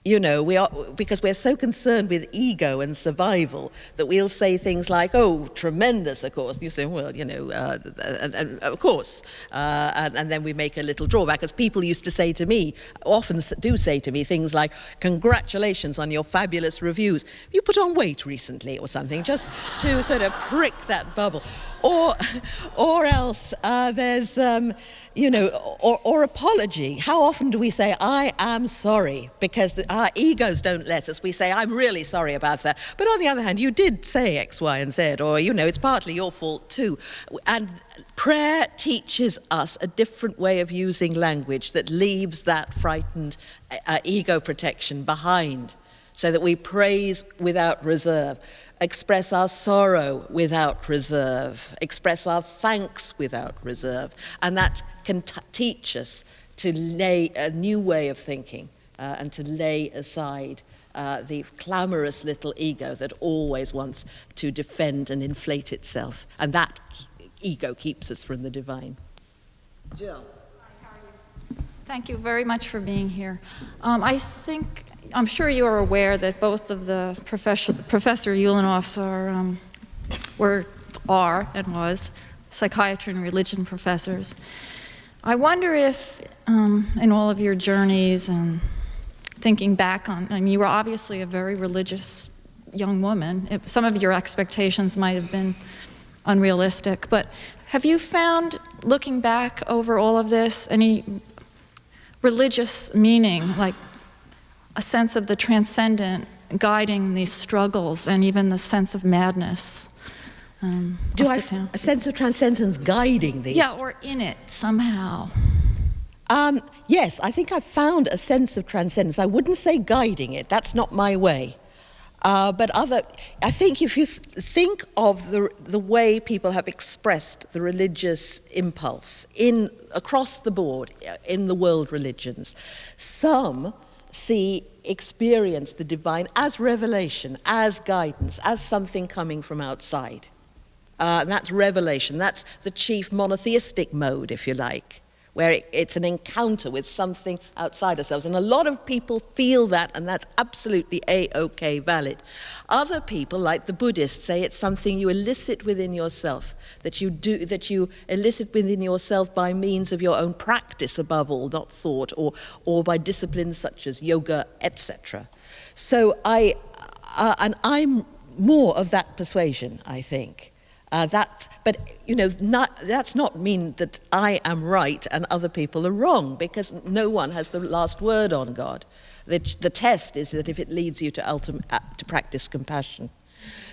Speaker 3: Because we're so concerned with ego and survival that we'll say things like, "Oh, tremendous!" Of course, and you say, "Well, and of course," and then we make a little drawback, as people used to say to me, often do say to me, things like, "Congratulations on your fabulous reviews. You put on weight recently," or something, just to sort of prick that bubble. or else there's, or apology. How often do we say, I am sorry? Because our egos don't let us. We say, I'm really sorry about that. But on the other hand, you did say X, Y, and Z, or, it's partly your fault too. And prayer teaches us a different way of using language that leaves that frightened ego protection behind, so that we praise without reserve, express our sorrow without reserve, express our thanks without reserve. And that can teach us to lay a new way of thinking and to lay aside the clamorous little ego that always wants to defend and inflate itself. And that ego keeps us from the divine. Jill.
Speaker 8: Thank you very much for being here. I'm sure you are aware that both of the Professor Ulanoffs are and was psychiatry and religion professors. I wonder if, in all of your journeys and thinking back on, you were obviously a very religious young woman. Some of your expectations might have been unrealistic, but have you found, looking back over all of this, any religious meaning, like a sense of the transcendent guiding these struggles, and even the sense of madness?
Speaker 3: Do I have a sense of transcendence guiding these?
Speaker 8: Yeah, or in it somehow.
Speaker 3: Yes, I think I've found a sense of transcendence. I wouldn't say guiding it. That's not my way. But I think if you think of the way people have expressed the religious impulse across the board in the world religions, some experience the divine as revelation, as guidance, as something coming from outside. And that's revelation. That's the chief monotheistic mode, if you like, where it's an encounter with something outside ourselves. And a lot of people feel that, and that's absolutely A-OK valid. Other people, like the Buddhists, say it's something you elicit within yourself, that you elicit within yourself by means of your own practice, above all, not thought, or by disciplines such as yoga, etc. So I'm more of that persuasion, I think. That's not mean that I am right and other people are wrong, because no one has the last word on God. The test is that if it leads you to practice compassion.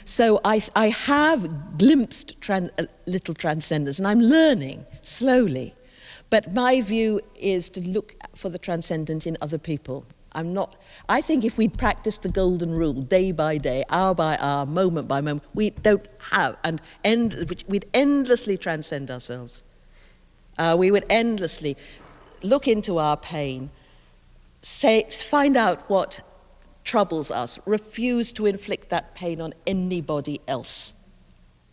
Speaker 3: So I have glimpsed a little transcendence, and I'm learning slowly. But my view is to look for the transcendent in other people. I think if we'd practiced the golden rule day by day, hour by hour, moment by moment, we'd endlessly transcend ourselves. We would endlessly look into our pain, find out what troubles us, refuse to inflict that pain on anybody else.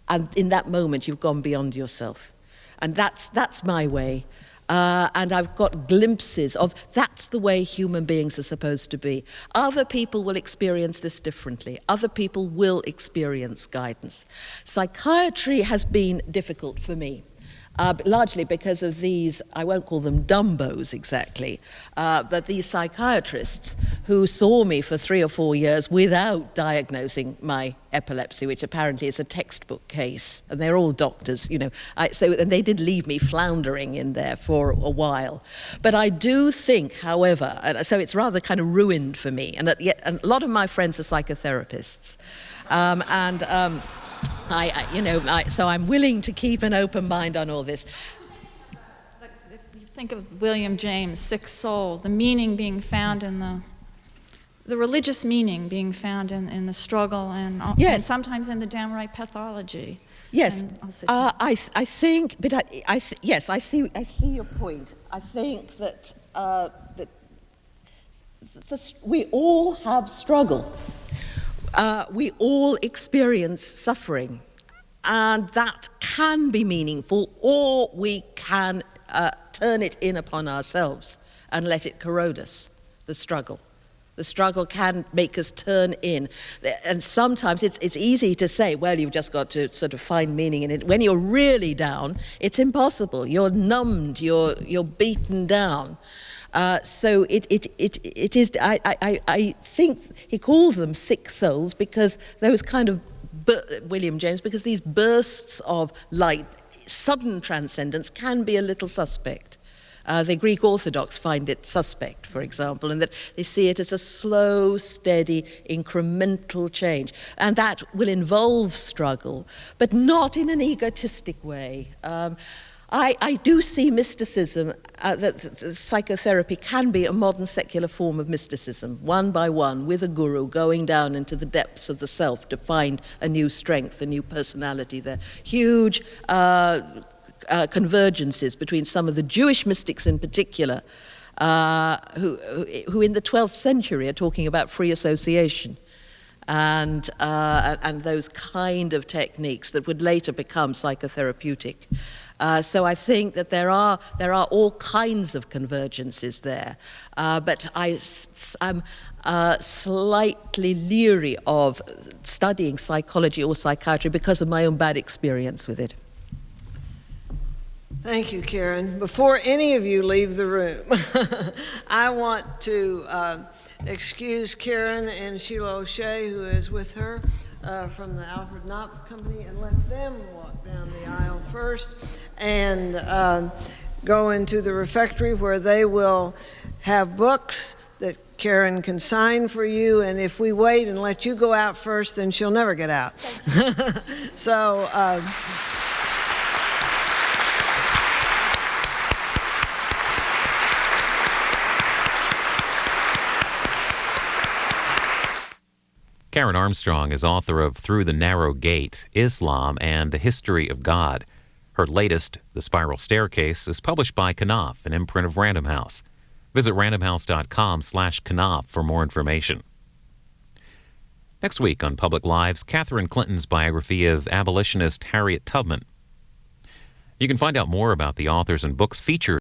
Speaker 3: And in that moment, you've gone beyond yourself. And that's my way. And I've got glimpses of that's the way human beings are supposed to be. Other people will experience this differently. Other people will experience guidance. Psychiatry has been difficult for me, largely because of these, I won't call them dumbos exactly, but these psychiatrists who saw me for 3 or 4 years without diagnosing my epilepsy, which apparently is a textbook case, and they're all doctors, and they did leave me floundering in there for a while. But I do think, however, and so it's rather kind of ruined for me, and a lot of my friends are psychotherapists, so I'm willing to keep an open mind on all this.
Speaker 8: If you think of William James' sick soul, the meaning being found in the religious meaning being found in the struggle and sometimes in the downright pathology.
Speaker 3: Yes, I think, but I see your point. I think that we all have struggle. We all experience suffering, and that can be meaningful, or we can turn it in upon ourselves and let it corrode us, the struggle. The struggle can make us turn in. And sometimes it's easy to say, well, you've just got to sort of find meaning in it. When you're really down, it's impossible. You're numbed, you're beaten down. So it is, I think he calls them sick souls because those kind of William James, because these bursts of light, sudden transcendence, can be a little suspect. The Greek Orthodox find it suspect, for example, in that they see it as a slow, steady, incremental change. And that will involve struggle, but not in an egotistic way. I do see mysticism, that psychotherapy can be a modern secular form of mysticism, one by one, with a guru, going down into the depths of the self to find a new strength, a new personality there. Huge convergences between some of the Jewish mystics in particular, who in the 12th century are talking about free association and those kind of techniques that would later become psychotherapeutic. So I think that there are all kinds of convergences there, but I'm slightly leery of studying psychology or psychiatry because of my own bad experience with it.
Speaker 2: Thank you, Karen. Before any of you leave the room, I want to excuse Karen and Sheila O'Shea, who is with her, from the Alfred Knopf Company, and let them walk down the aisle first and go into the refectory where they will have books that Karen can sign for you, and if we wait and let you go out first, then she'll never get out. So
Speaker 9: Karen Armstrong is author of Through the Narrow Gate, Islam, and the History of God. Her latest, The Spiral Staircase, is published by Knopf, an imprint of Random House. Visit randomhouse.com/Knopf for more information. Next week on Public Lives, Catherine Clinton's biography of abolitionist Harriet Tubman. You can find out more about the authors and books featured